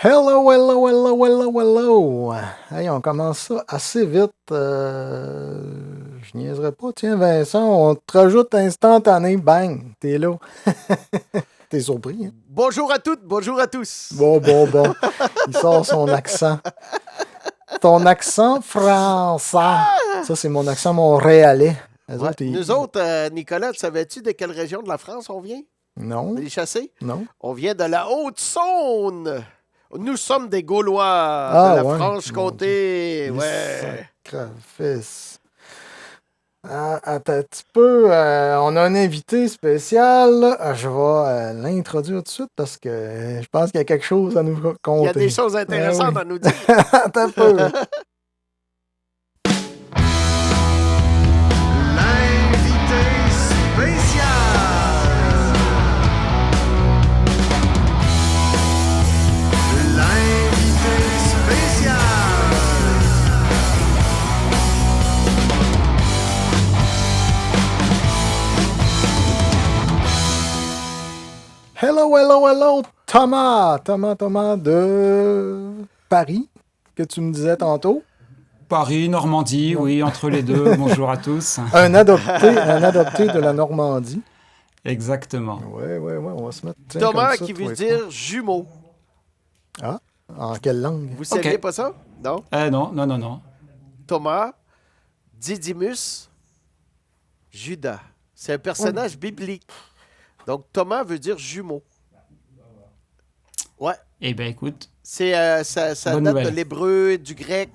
Hello, hello, hello, hello, hello. Hey, on commence ça assez vite. Je niaiserais pas. Tiens, Vincent, on te rajoute instantané. Bang, t'es là. T'es surpris, hein? Bonjour à toutes, bonjour à tous. Bon. Il sort son accent. Ton accent français. Ça, c'est mon accent montréalais. Ouais, nous autres, Nicolas, savais-tu de quelle région de la France on vient? Non, Les chassés? non. On vient de la Haute-Saône. Nous sommes des Gaulois Ah, de la ouais, Franche-Comté. Les Ouais. sacrifices. Attends un petit peu. On a un invité spécial. Je vais l'introduire tout de suite parce que je pense qu'il y a quelque chose à nous Il y a conter. des choses intéressantes oui. à nous dire. Attends un peu. L'invité spécial. L'invité spécial. Hello. Thomas de Paris, que tu me disais tantôt. Paris, Normandie, oui, entre les deux. Bonjour à tous. Un adopté de la Normandie. Exactement. Ouais, on va se mettre. Tiens, Thomas, comme ça, qui toi veut et dire jumeau. toi. Ah, en quelle langue? Vous saviez Ok. pas ça? Non. Non. Thomas, Didymus, Judas. C'est un personnage biblique. Donc, Thomas veut dire jumeau. Ouais. Eh bien, écoute, C'est, ça bonne date de nouvelle. l'hébreu, du grec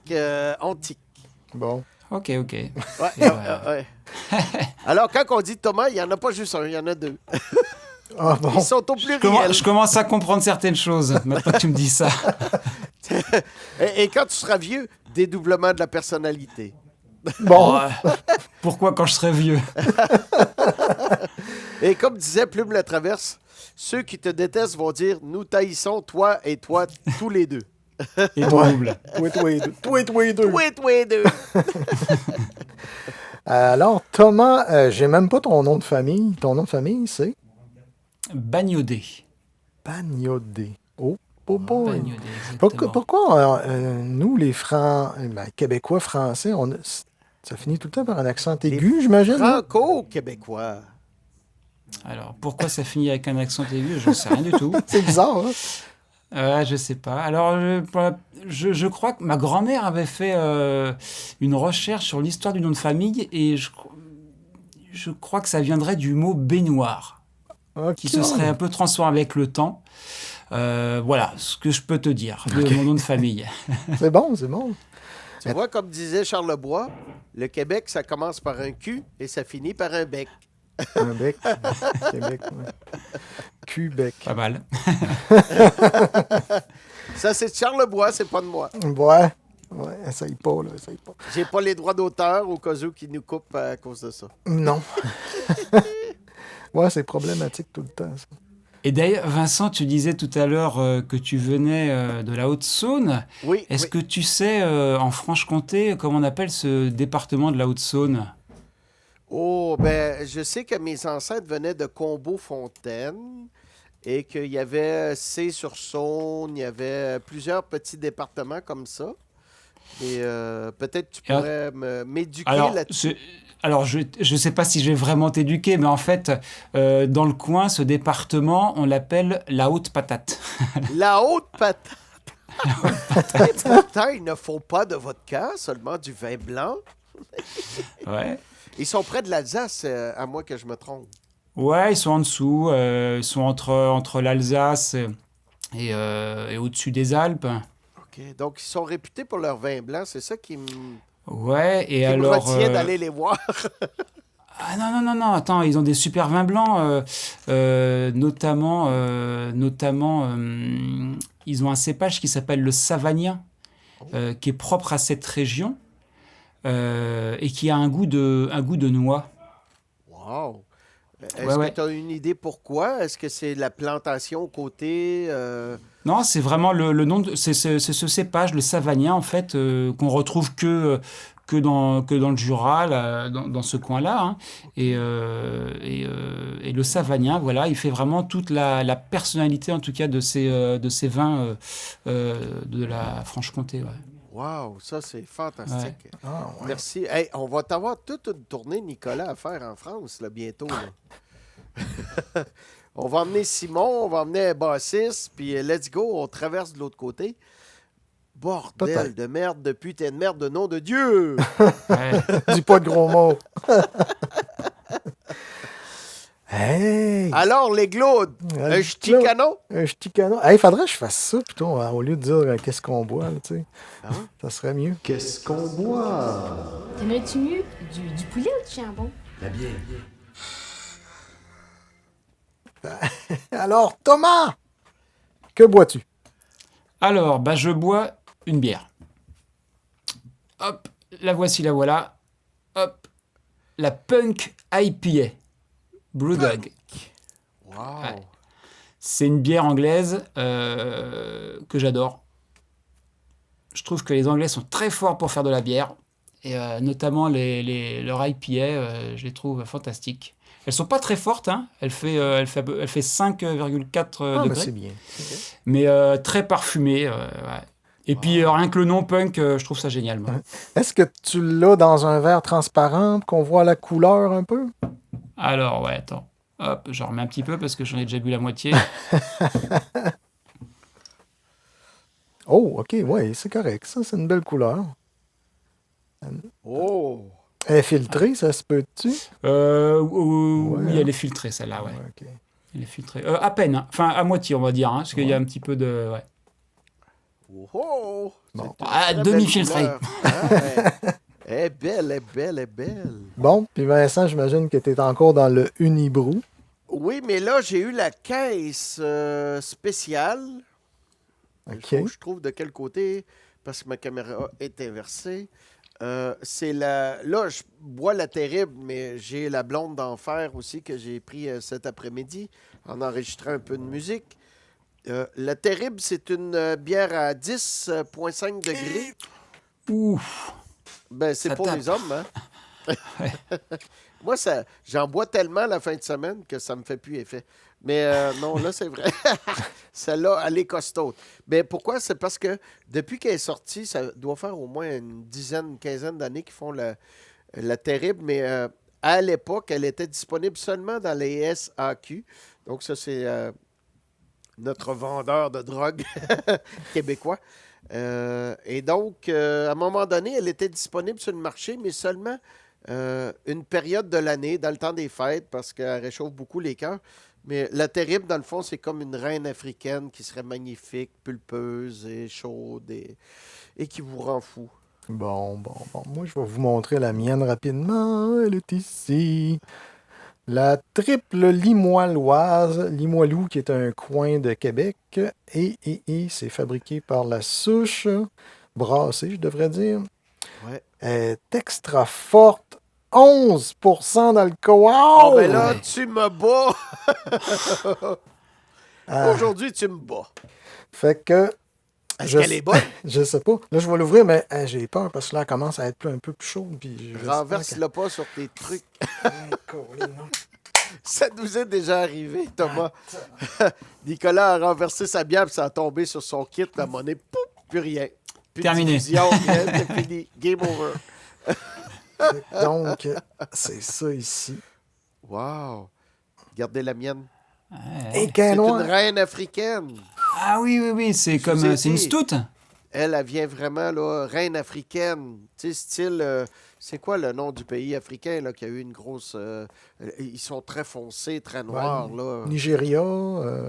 antique. Bon. Ok. Ouais, Et voilà. ouais. Alors, quand on dit Thomas, il n'y en a pas juste un, il y en a deux. Ah bon. Ils sont au pluriel. Je commence à comprendre certaines choses, maintenant que tu me dis ça. Et quand tu seras vieux, dédoublement de la personnalité. Bon. Pourquoi quand je serai vieux? Et comme disait Plume la Traverse, ceux qui te détestent vont dire « Nous taillissons toi et toi, tous les deux. Et double. Toi et deux. » Toi et deux. Alors, Thomas, j'ai même pas ton nom de famille. Ton nom de famille, c'est Bagnodé. Bagnodé. Oh boy. Bagnodé, exactement. Pourquoi nous, les Québécois français, ça finit tout le temps par un accent aigu, j'imagine? Hein? Franco-québécois. Alors, pourquoi ça finit avec un accent aigu? Je ne sais rien du tout. C'est bizarre, hein? Je sais pas. Alors, je crois que ma grand-mère avait fait une recherche sur l'histoire du nom de famille et je crois que ça viendrait du mot baignoire, Ok. qui se serait un peu transformé avec le temps. Voilà ce que je peux te dire de mon nom de famille. C'est bon. Tu vois, comme disait Charles Lebois, le Québec, ça commence par un cul et ça finit par un bec. Un bec. Québec, ouais. Québec. Pas mal. Ça, c'est de Charles Lebois, c'est pas de moi. Ouais, essaye pas. J'ai pas les droits d'auteur au cas où qui nous coupent à cause de ça. Non. Ouais, c'est problématique tout le temps, ça. Et d'ailleurs, Vincent, tu disais tout à l'heure que tu venais de la Haute-Saône. Oui. Est-ce oui. que tu sais, en Franche-Comté, comment on appelle ce département de la Haute-Saône? Oh, ben, je sais que mes ancêtres venaient de Combeau-Fontaine et qu'il y avait C-sur-Saône, il y avait plusieurs petits départements comme ça. Et peut-être tu Et pourrais m'éduquer Alors, là-dessus. je sais pas si je vais vraiment t'éduquer, mais en fait, dans le coin, ce département, on l'appelle la Haute-Patate. La haute patate. Et pourtant, ils ne font pas de vodka, seulement du vin blanc. Ouais. Ils sont près de l'Alsace, à moins que je me trompe. Ouais, ils sont en dessous, ils sont entre l'Alsace et au-dessus des Alpes. OK. Donc, ils sont réputés pour leur vin blanc. C'est ça qui me Ouais, et qui me alors... retient d'aller les voir. Ah non, attends, ils ont des super vins blancs, notamment, ils ont un cépage qui s'appelle le Savagnin, qui est propre à cette région et qui a un goût de noix. Wow! Est-ce Ouais. que tu as une idée pourquoi? Est-ce que c'est la plantation au côté? Non, c'est vraiment le nom c'est ce cépage, le Savagnin, en fait, qu'on retrouve que que dans le Jura, là, dans ce coin-là. Hein. Et le Savagnin, voilà, il fait vraiment toute la personnalité, en tout cas, de ces vins de la Franche-Comté. Ouais. Wow, ça, c'est fantastique. Ah, ouais. Merci. Hey, on va t'avoir toute une tournée, Nicolas, à faire en France, là, bientôt. Là. On va emmener Simon, on va emmener un bassiste, puis let's go, on traverse de l'autre côté. Bordel Peut-être. de merde, de putain de merde, de nom de Dieu! Ouais. Dis pas de gros mots. Hey! Alors, les glaudes, un ch'ticano? Un ch'ticano. Hey, faudrait que je fasse ça plutôt, hein, au lieu de dire qu'est-ce qu'on boit, là, tu sais. Ah ouais? Ça serait mieux. Qu'est-ce qu'on boit? T'aimerais-tu mieux du poulet ou du jambon? Alors, Thomas! Que bois-tu? Alors, je bois une bière. Hop, la voici, la voilà. Hop, la Punk IPA. Brewdog. Wow! Ouais. C'est une bière anglaise que j'adore. Je trouve que les Anglais sont très forts pour faire de la bière. Et notamment leur IPA, je les trouve fantastiques. Elles sont pas très fortes, hein. Elle fait 5,4 Ah, mais degrés. c'est bien. Mais très parfumée. Ouais. Et puis rien que le nom punk, je trouve ça génial. Moi. Est-ce que tu l'as dans un verre transparent pour qu'on voit la couleur un peu? Alors, ouais, attends. Hop, j'en remets un petit peu parce que j'en ai déjà bu la moitié. Oh, OK, ouais, c'est correct. Ça, c'est une belle couleur. Oh! Elle est filtrée, ça se peut-tu? Oui, Ouais. elle est filtrée, celle-là, ouais. Ouais, OK. Elle est filtrée. À peine, hein. Enfin, à moitié, on va dire, hein, parce qu'il y a un petit peu de... Ouais. Oh! Oh! Bon. C'est une Ah, très belle demi-filtrée. couleur. Ah, ouais. Elle est belle, elle est belle, elle est belle. Bon, puis Vincent, j'imagine que tu es encore dans le Unibrew. Oui, mais là, j'ai eu la caisse spéciale. Il OK. faut que je trouve de quel côté, parce que ma caméra est inversée. C'est la. Là, je bois la terrible, mais j'ai la blonde d'enfer aussi que j'ai pris cet après-midi en enregistrant un peu de musique. La terrible, c'est une bière à 10,5 degrés. Ouf. Ben, c'est Ça pour tape. les hommes, hein? Moi, j'en bois tellement la fin de semaine que ça me fait plus effet. Mais non, là, c'est vrai. Celle-là, elle est costaud. Mais pourquoi? C'est parce que depuis qu'elle est sortie, ça doit faire au moins une quinzaine d'années qu'ils font la terrible. Mais à l'époque, elle était disponible seulement dans les SAQ. Donc, ça, c'est notre vendeur de drogue québécois. Et donc, à un moment donné, elle était disponible sur le marché, mais seulement une période de l'année, dans le temps des fêtes, parce qu'elle réchauffe beaucoup les cœurs. Mais la terrible, dans le fond, c'est comme une reine africaine qui serait magnifique, pulpeuse et chaude et qui vous rend fou. Bon. Moi, je vais vous montrer la mienne rapidement. Elle est ici. La triple limoilloise, Limoilou, qui est un coin de Québec. Et c'est fabriqué par la souche, brassée, je devrais dire. Ouais. Elle est extra forte. 11% d'alcool. Oh, ben là, ouais. tu me bats! Ah, Aujourd'hui, tu me bats. fait que, Est-ce qu'elle est bonne? je sais pas. Là, je vais l'ouvrir, mais j'ai peur parce que là, elle commence à être un peu plus chaude. Puis Renverse-le pas sur tes trucs. Colin, non. Ça nous est déjà arrivé, Thomas. Nicolas a renversé sa bière, puis ça a tombé sur son kit, la monnaie, pouf, plus rien. Plus Terminé. de division, rien, c'est fini. Game over. Donc, c'est ça ici. Wow. Regardez la mienne. Ouais. Et C'est qu'un une noir. reine africaine. Ah oui, c'est Je comme... vous ai c'est une dit. stout. Elle vient vraiment, là, reine africaine. Tu sais, style... c'est quoi le nom du pays africain, là, qui a eu une grosse... ils sont très foncés, très noirs, là. Nigeria,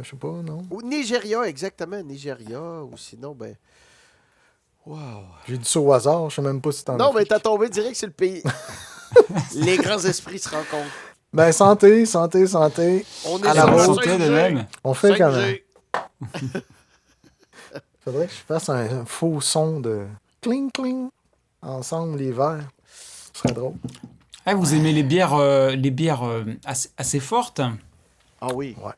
je sais pas, non? Ou Nigeria, exactement. Nigeria, ou sinon, ben... Wow. J'ai dit ça au hasard, je sais même pas si t'en as. Non, mais t'as tombé direct sur le pays. Les grands esprits se rencontrent. Ben, santé. On est À la sur le vôtre. Santé 5G. de même. On fait quand 5G. même. Faudrait que je fasse un faux son de cling cling ensemble les verres. Ce serait drôle. Ah, vous aimez les bières assez fortes. Ah oui. Ouais.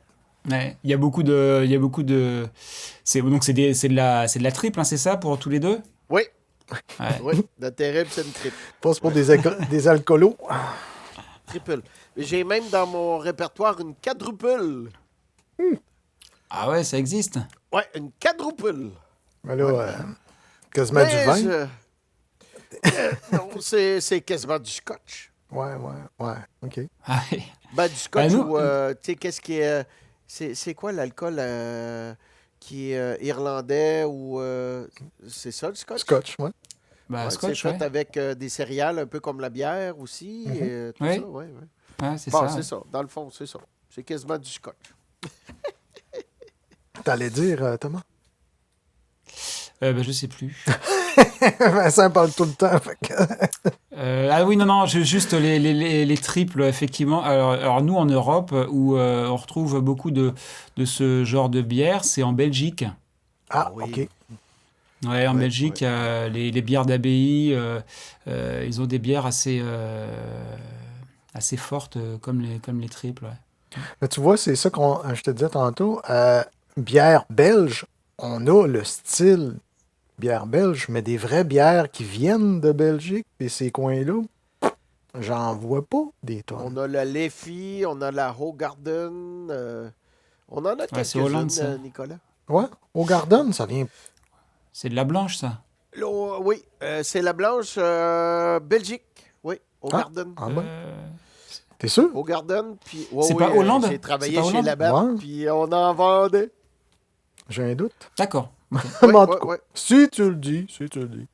Il y a beaucoup de. Donc c'est de la triple, hein, c'est ça pour tous les deux. Oui. Ouais. Oui, de terrible, c'est une Pas pour des alcoolos. triple. J'ai même dans mon répertoire une quadruple. Ah ouais, ça existe. Ouais, une quadruple. Mais là, quasiment du Mais vin. non, c'est quasiment du scotch. Ouais. OK. Ah, ouais. Ben, du scotch nous, ou, tu sais, qu'est-ce qui est... C'est quoi l'alcool qui est irlandais ou... c'est ça, le scotch? Scotch, ouais. bah, Ouais, scotch, c'est fait ouais. avec des céréales, un peu comme la bière aussi, et tout Oui. ça, ouais. Ouais, c'est Bon, ça. c'est Ouais. ça. Dans le fond, c'est ça. C'est quasiment du scotch. T'allais dire, Thomas? Bah, je sais plus. Vincent parle tout le temps. Fait que... Ah oui, non, juste les triples, effectivement. Alors, nous, en Europe, où on retrouve beaucoup de ce genre de bière, c'est en Belgique. Ah, Oui. OK. Ouais, en Ouais, Belgique, les bières d'abbaye, ils ont des bières assez fortes, comme les triples. Ouais. Mais tu vois, c'est ça qu'on je te disais tantôt. Bière belge, on a le style bière belge, mais des vraies bières qui viennent de Belgique et ces coins-là, j'en vois pas des On tonnes. a la Leffy, on a la Hoegaarden. On en a Ouais, c'est Hollande, quelques-unes, ça. Nicolas. Ouais, au Garden, ça vient. C'est de la blanche, ça. Oui, c'est la blanche Belgique. Oui, Hoegaarden. Ah ben, Euh, t'es sûr? Hoegaarden, puis... C'est oui, pas Hollande? j'ai C'est travaillé pas chez Hollande? Labatt, Ouais. puis on en vendait. J'ai un doute. D'accord. Ok. Oui, Mais en oui, tout cas, oui. si tu le dis, si tu le dis.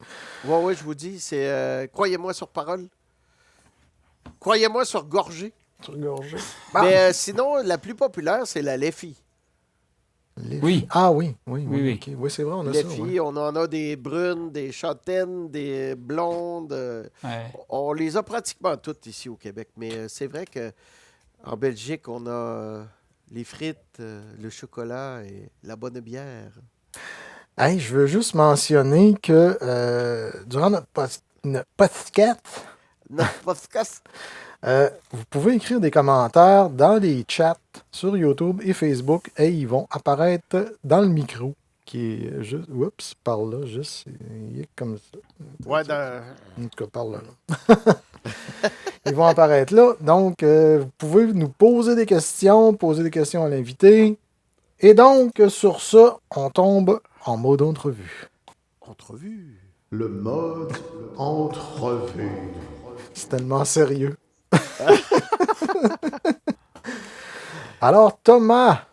Oui, je vous dis, c'est... croyez-moi sur parole. Croyez-moi sur gorgée. Sur le gorgé. Mais sinon, la plus populaire, c'est la Leffy. Oui. Ah oui, oui, Oui. OK. Oui, c'est vrai, on a Leffy, ça. Ouais. on en a des brunes, des châtaignes, des blondes. Ouais. On les a pratiquement toutes ici au Québec. Mais c'est vrai que en Belgique, on a les frites, le chocolat et la bonne bière. Hey, je veux juste mentionner que durant notre podcast, Notre podcast. Vous pouvez écrire des commentaires dans les chats sur YouTube et Facebook et ils vont apparaître dans le micro qui est juste, oups, par là, juste, il est comme ça. Ouais, dans... En tout cas, par là. Ils vont apparaître là. Donc, vous pouvez nous poser des questions à l'invité. Et donc, sur ça, on tombe en mode entrevue. entrevue. Le mode entrevue. C'est tellement sérieux. Alors, Thomas,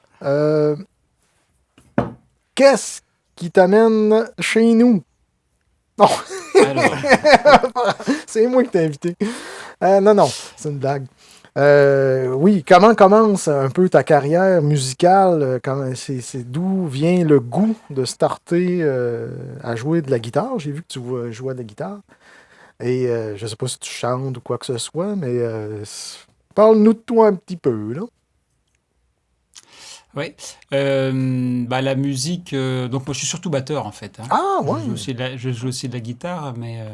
qu'est-ce qui t'amène chez nous? Non, Alors, c'est moi qui t'ai invité. Non, c'est une blague. Oui, comment commence un peu ta carrière musicale? C'est d'où vient le goût de starter à jouer de la guitare? J'ai vu que tu jouais de la guitare. Et je sais pas si tu chantes ou quoi que ce soit, mais parle-nous de toi un petit peu, là. ouais. Bah, la musique. Donc, moi, je suis surtout batteur, en fait. Hein. Ah, ouais. Je joue aussi de la guitare, mais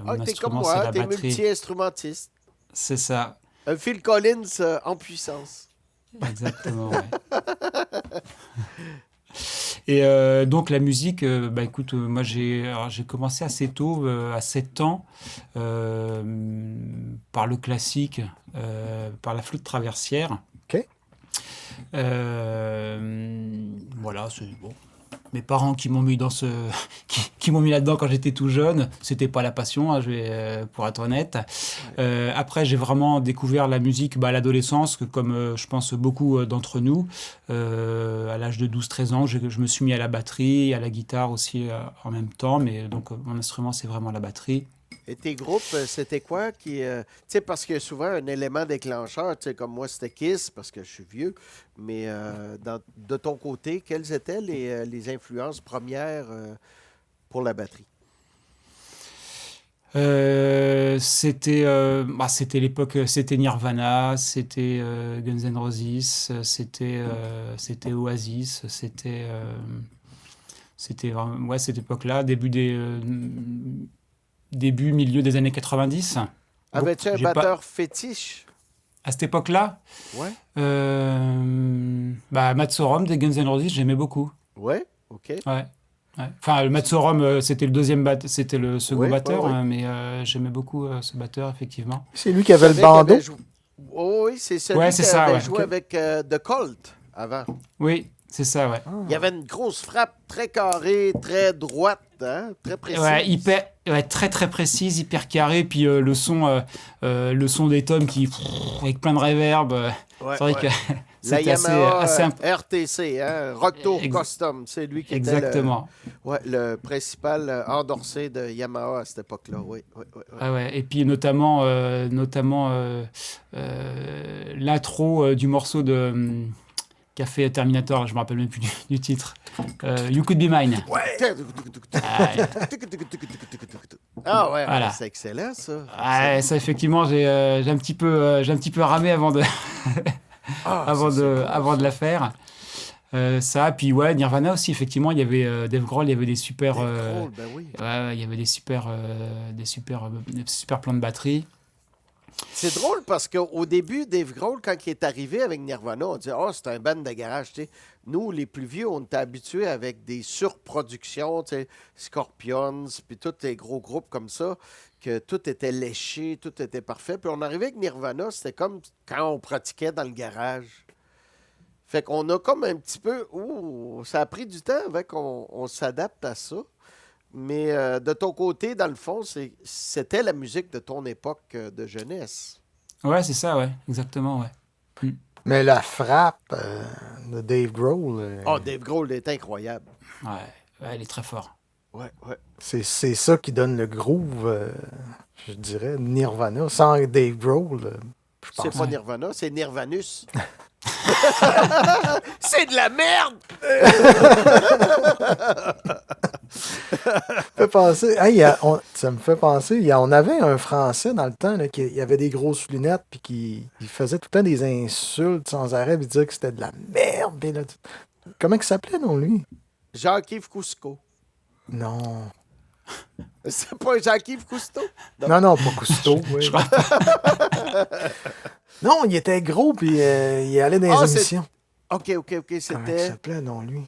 Ah, mon t'es comme instrument, c'est moi, la t'es batterie. multi-instrumentiste. C'est ça. Un Phil Collins en puissance. Exactement, ouais. Et donc la musique, bah écoute, moi j'ai commencé assez tôt, à 7 ans, par le classique, par la flûte traversière. OK. Voilà, c'est bon. Mes parents qui m'ont mis qui m'ont mis là-dedans quand j'étais tout jeune, c'était pas la passion, hein, pour être honnête. Après, j'ai vraiment découvert la musique à l'adolescence, comme je pense beaucoup d'entre nous. À l'âge de 12-13 ans, je me suis mis à la batterie, à la guitare aussi en même temps, mais donc mon instrument, c'est vraiment la batterie. Et tes groupes, c'était quoi qui... tu sais, parce qu'il y a souvent un élément déclencheur, tu sais, comme moi, c'était Kiss, parce que je suis vieux, mais de ton côté, quelles étaient les influences premières pour la batterie? C'était l'époque, c'était Nirvana, c'était Guns N' Roses, c'était Oasis, c'était vraiment, ouais, cette époque-là, milieu des années 90. Avais-tu un J'ai pas- batteur fétiche? À cette époque-là, Ouais. Matt Sorum des Guns N' Roses, j'aimais beaucoup. Ouais, OK. Ouais. Ouais. Enfin, le Matsorum, c'était c'était le second Oui, batteur, oui, oui. hein, mais j'aimais beaucoup ce batteur, effectivement. C'est lui qui avait le Celui qui avait bandeau. Oh, oui, c'est celui Ouais, qui c'est ça, avait ouais. joué Ok. avec The Colt avant. Oui, c'est ça, ouais. Il y avait une grosse frappe très carrée, très droite, hein, très précise. Ouais, très très précise, hyper carré, puis le son des tomes avec plein de réverb. Ouais, C'est vrai ouais. que La c'était Yamaha assez RTC, hein, Rock Tour Ex- Custom, c'est lui qui exactement. était le principal endorsé de Yamaha à cette époque-là. Oui, oui, oui, oui. Ah ouais. Et puis notamment l'intro du morceau qu'a fait Terminator, je me rappelle même plus du titre. You Could Be Mine. Ah, Ah ouais, Voilà. c'est excellent ça. ouais, ça effectivement, j'ai un petit peu ramé avant de Ah, avant ça, de c'est avant de la faire. Ça, puis ouais, Nirvana aussi, effectivement, il y avait Dave Grohl, il y avait des super, drôle, ben oui. ouais, il y avait des super plans de batterie. C'est drôle parce qu'au début, Dave Grohl, quand il est arrivé avec Nirvana, on disait « Oh, c'est un band de garage. » Tu sais, nous, les plus vieux, on était habitués avec des surproductions, tu sais, Scorpions, puis tous les gros groupes comme ça, que tout était léché, tout était parfait. Puis on arrivait avec Nirvana, c'était comme quand on pratiquait dans le garage. Fait qu'on a comme un petit peu... Ouh, ça a pris du temps avant qu'on s'adapte à ça. Mais de ton côté, dans le fond, c'était la musique de ton époque de jeunesse. Ouais, c'est ça, ouais, exactement, ouais. Mais la frappe de Dave Grohl, Oh, Dave Grohl est incroyable. Ouais, il est très fort. Ouais, ouais. c'est ça qui donne le groove, je dirais, Nirvana. Sans Dave Grohl, je C'est pense. pas Nirvana, c'est Nirvanus. C'est de la merde! Fait penser, ça me fait penser, on avait un Français dans le temps, là, il avait des grosses lunettes, puis il faisait tout le temps des insultes sans arrêt, puis il disait que c'était de la merde. Puis là, comment il s'appelait, non, lui? Jean-Yves Cousteau. Non. C'est pas Jean-Yves Cousteau? Non, pas Cousteau. Oui. Non, il était gros, puis il allait dans les émissions. OK, Comment il c'était... s'appelait, non, lui?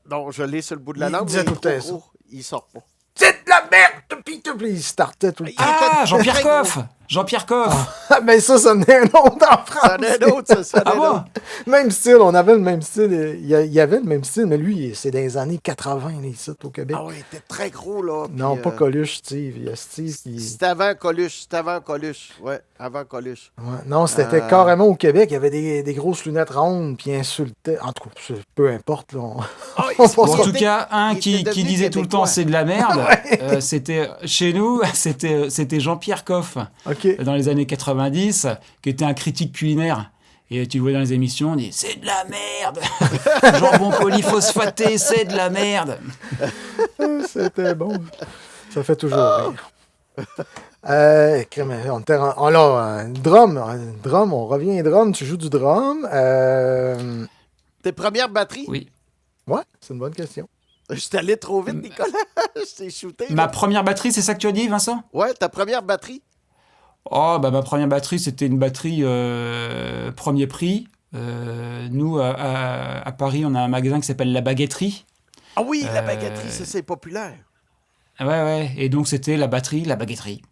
Non, je l'ai sur le bout de la Il langue, disait mais il est tout le temps trop gros. Il sort pas. C'est de la merde! Puis il startait tout le temps. Ah, était Jean-Pierre très Coff! Jean-Pierre Coff! Ah, ben ça en est un autre en Ça en français. est un autre, ça en Ah est un bon? autre. Même style, on avait le même style. Il y avait le même style, mais lui, c'est dans les années 80, là, ici, au Québec. Ah oui, il était très gros, là. Non, puis, pas Coluche, Steve. Il y a Steve qui... C'était avant Coluche. Ouais, avant Coluche. Ouais, non, c'était carrément au Québec. Il y avait des grosses lunettes rondes, puis il insultait. En tout cas, peu importe. Là, Ah, On il- Bon, pense en qu'on- tout cas, un il qui était devenu disait tout le temps québécois. c'est de la merde, c'était chez nous, c'était Jean-Pierre Coff OK. dans les années 90, qui était un critique culinaire. Et tu le vois dans les émissions, on dit c'est de la merde, jambon polyphosphaté, c'est de la merde. C'était bon. Ça fait toujours rire. On était drum, on revient drum, tu joues du drum. Tes premières batteries? Oui. Ouais, c'est une bonne question. Je suis allé trop vite, Nicolas. Je t'ai shooté. Ma là. première batterie, c'est ça que tu as dit, Vincent? Ouais, ta première batterie? Oh, bah ma première batterie, c'était une batterie premier prix. Nous, à Paris, on a un magasin qui s'appelle La Baguetterie. Ah oui, la baguetterie, ça, c'est populaire. Ouais. Et donc, c'était la batterie, La Baguetterie.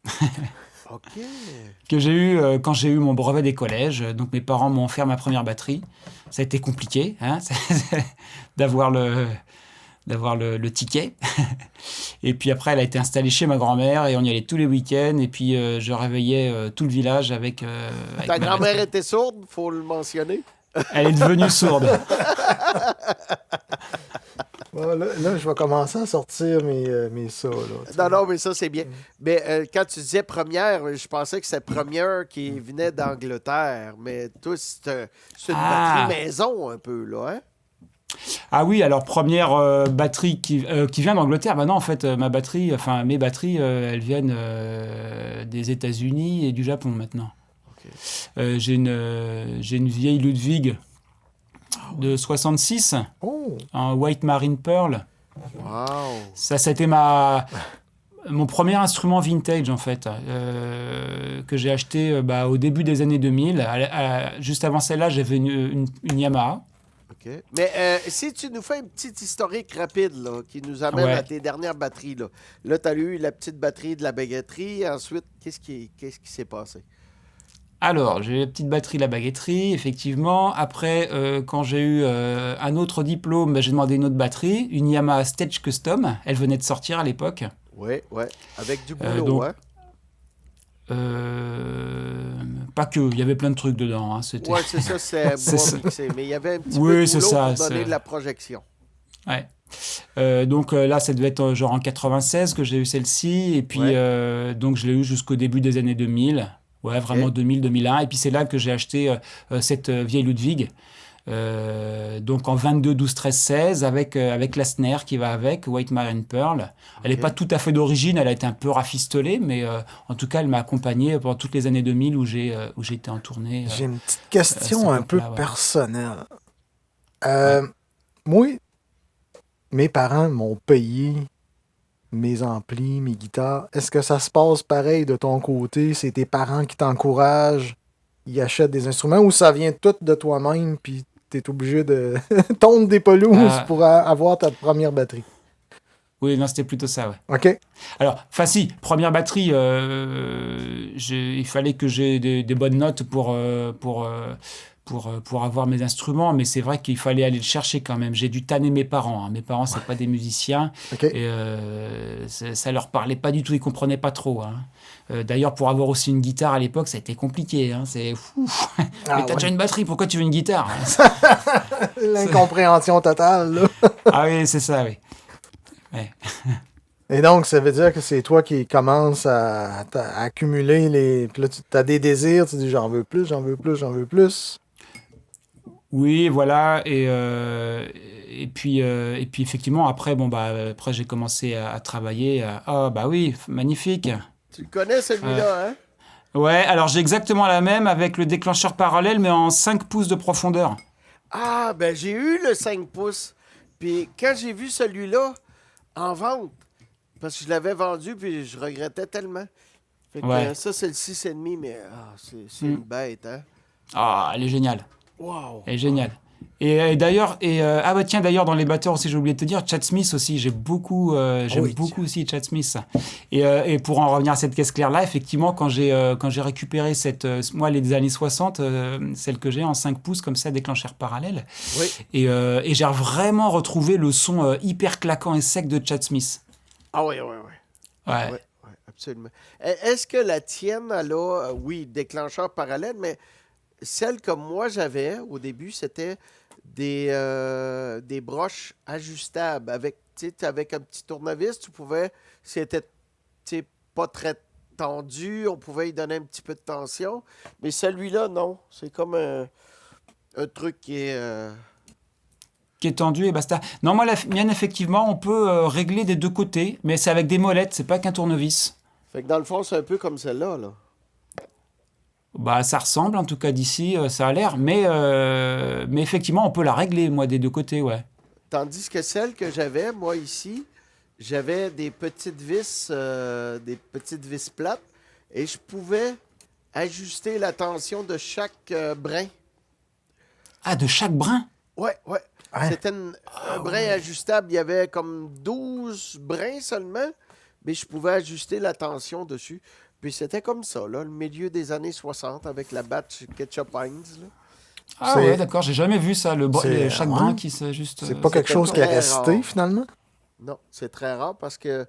OK. Que j'ai eu quand j'ai eu mon brevet des collèges. Donc, mes parents m'ont offert ma première batterie. Ça a été compliqué, hein, d'avoir le ticket. Et puis après, elle a été installée chez ma grand-mère et on y allait tous les week-ends. Et puis, je réveillais tout le village avec Ta ma grand-mère batterie. était sourde, faut le mentionner. Elle est devenue sourde. Bon, là, je vais commencer à sortir mes ça. Là, tu sais. Non, mais ça, c'est bien. Mais quand tu disais première, je pensais que c'était première qui venait d'Angleterre. Mais toi, c'est une Ah. batterie maison un peu, là, hein? Ah oui, alors première batterie qui vient d'Angleterre. Bah non, en fait, mes batteries, elles viennent des États-Unis et du Japon maintenant. J'ai une vieille Ludwig de 66, Oh! un White Marine Pearl. Wow. Ça, c'était mon premier instrument vintage, en fait, que j'ai acheté au début des années 2000. Juste avant celle-là, j'avais une Yamaha. OK. Mais si tu nous fais un petit historique rapide là, qui nous amène Ouais. à tes dernières batteries, là tu as eu la petite batterie de la baguetterie. Ensuite, qu'est-ce qui s'est passé? Alors, j'ai eu la petite batterie, la baguetterie, effectivement. Après, quand j'ai eu un autre diplôme, j'ai demandé une autre batterie, une Yamaha Stage Custom. Elle venait de sortir à l'époque. Oui, oui. Avec du boulot, donc, hein? Pas que, il y avait plein de trucs dedans. Hein, c'était... Oui, c'est ça, c'est c'est bois ça. mixé. Mais il y avait un petit peu Oui, de c'est boulot ça. pour donner c'est- de la projection. Ouais. Donc là, ça devait être genre en 96 que j'ai eu celle-ci. Et puis, Ouais. donc, je l'ai eu jusqu'au début des années 2000. Ouais, vraiment OK. 2000, 2001. Et puis, c'est là que j'ai acheté cette vieille Ludwig. Donc en 22, 12, 13, 16 avec la snare qui va avec, White Marine Pearl. Elle n'est OK. pas tout à fait d'origine, elle a été un peu rafistolée, mais en tout cas, elle m'a accompagné pendant toutes les années 2000 où j'ai été en tournée. J'ai une petite À question cette un peu époque-là, ouais. personnelle. Ouais. Moi, mes parents m'ont payé mes amplis, mes guitares. Est-ce que ça se passe pareil de ton côté? C'est tes parents qui t'encouragent, ils achètent des instruments ou ça vient tout de toi-même puis t'es obligé de tondre des pelouses Euh, pour avoir ta première batterie? oui, non, c'était plutôt ça, ouais. OK? Alors, enfin si, première batterie, il fallait que j'ai des bonnes notes pour avoir mes instruments, mais c'est vrai qu'il fallait aller le chercher quand même. J'ai dû tanner mes parents. Hein. Mes parents, c'est pas des musiciens, OK. et ça leur parlait pas du tout, ils comprenaient pas trop. Hein. D'ailleurs, pour avoir aussi une guitare à l'époque, ça a été compliqué. Hein. C'est fou. Mais Ah t'as déjà ouais. une batterie, pourquoi tu veux une guitare? L'incompréhension totale, là. Ah oui, c'est ça, oui. Ouais. Et donc, ça veut dire que c'est toi qui commences à accumuler les... Puis là, tu as des désirs, tu dis j'en veux plus, j'en veux plus, j'en veux plus. Oui, voilà. Et puis effectivement, après, bon, bah, après j'ai commencé à travailler. Ah, bah oui, magnifique. Tu le connais, celui-là, hein? Ouais, alors j'ai exactement la même avec le déclencheur parallèle, mais en 5 pouces de profondeur. Ah, ben j'ai eu le 5 pouces. Puis quand j'ai vu celui-là en vente, parce que je l'avais vendu, puis je regrettais tellement. Fait que Ouais. ça, c'est le 6,5, mais c'est Mm. une bête, hein? Ah, elle est géniale. Wow! Elle est géniale. Et d'ailleurs, ah bah tiens, d'ailleurs, dans les batteurs aussi, j'ai oublié de te dire, Chad Smith aussi, j'aime beaucoup Oui. aussi Chad Smith. Et pour en revenir à cette caisse claire-là, effectivement, quand j'ai récupéré moi, les années 60, celle que j'ai en 5 pouces, comme ça, déclencheur parallèle, Oui. et j'ai vraiment retrouvé le son hyper claquant et sec de Chad Smith. Ah oui, oui, oui. Ouais. Oui, oui, absolument. Est-ce que la tienne, elle a, oui, déclencheur parallèle, mais celle que moi j'avais au début, c'était des broches ajustables avec, tu sais, avec un petit tournevis. Tu pouvais, si c'était tu sais, pas très tendu, on pouvait y donner un petit peu de tension. Mais celui-là, non. C'est comme un truc qui est. Qui est tendu et basta. Non, moi, la mienne, effectivement, on peut régler des deux côtés, mais c'est avec des molettes, c'est pas qu'un tournevis. Fait que dans le fond, c'est un peu comme celle-là, là. Bah, ça ressemble, en tout cas d'ici, ça a l'air. Mais effectivement, on peut la régler, moi, des deux côtés, ouais. Tandis que celle que j'avais, moi ici, j'avais des petites vis plates, et je pouvais ajuster la tension de chaque brin. Ah, de chaque brin? Ouais, ouais. Ouais. C'était un brin ajustable. Il y avait comme 12 brins seulement, mais je pouvais ajuster la tension dessus. Puis c'était comme ça, là, le milieu des années 60 avec la batch Ketchup Heinz. Là. Ah C'est- ouais, d'accord, j'ai jamais vu ça, chaque ouais. brin qui s'ajuste. C'est pas quelque chose qui est très resté, rare. finalement? Non, c'est très rare parce que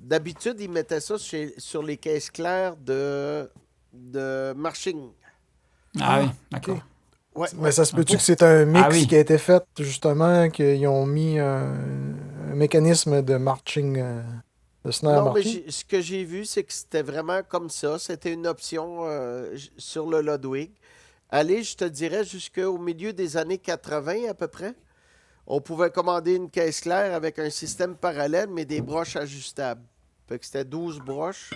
d'habitude, ils mettaient ça sur les caisses claires de marching. Ah oui, d'accord. Ouais, Mais ça se peut-tu que c'est un mix Ah oui. qui a été fait, justement, qu'ils ont mis un mécanisme de marching, de snare Non, mais marching? ce que j'ai vu, c'est que c'était vraiment comme ça. C'était une option sur le Ludwig. Allez, je te dirais jusqu'au milieu des années 80 à peu près. On pouvait commander une caisse claire avec un système parallèle, mais des broches ajustables. Fait que c'était 12 broches.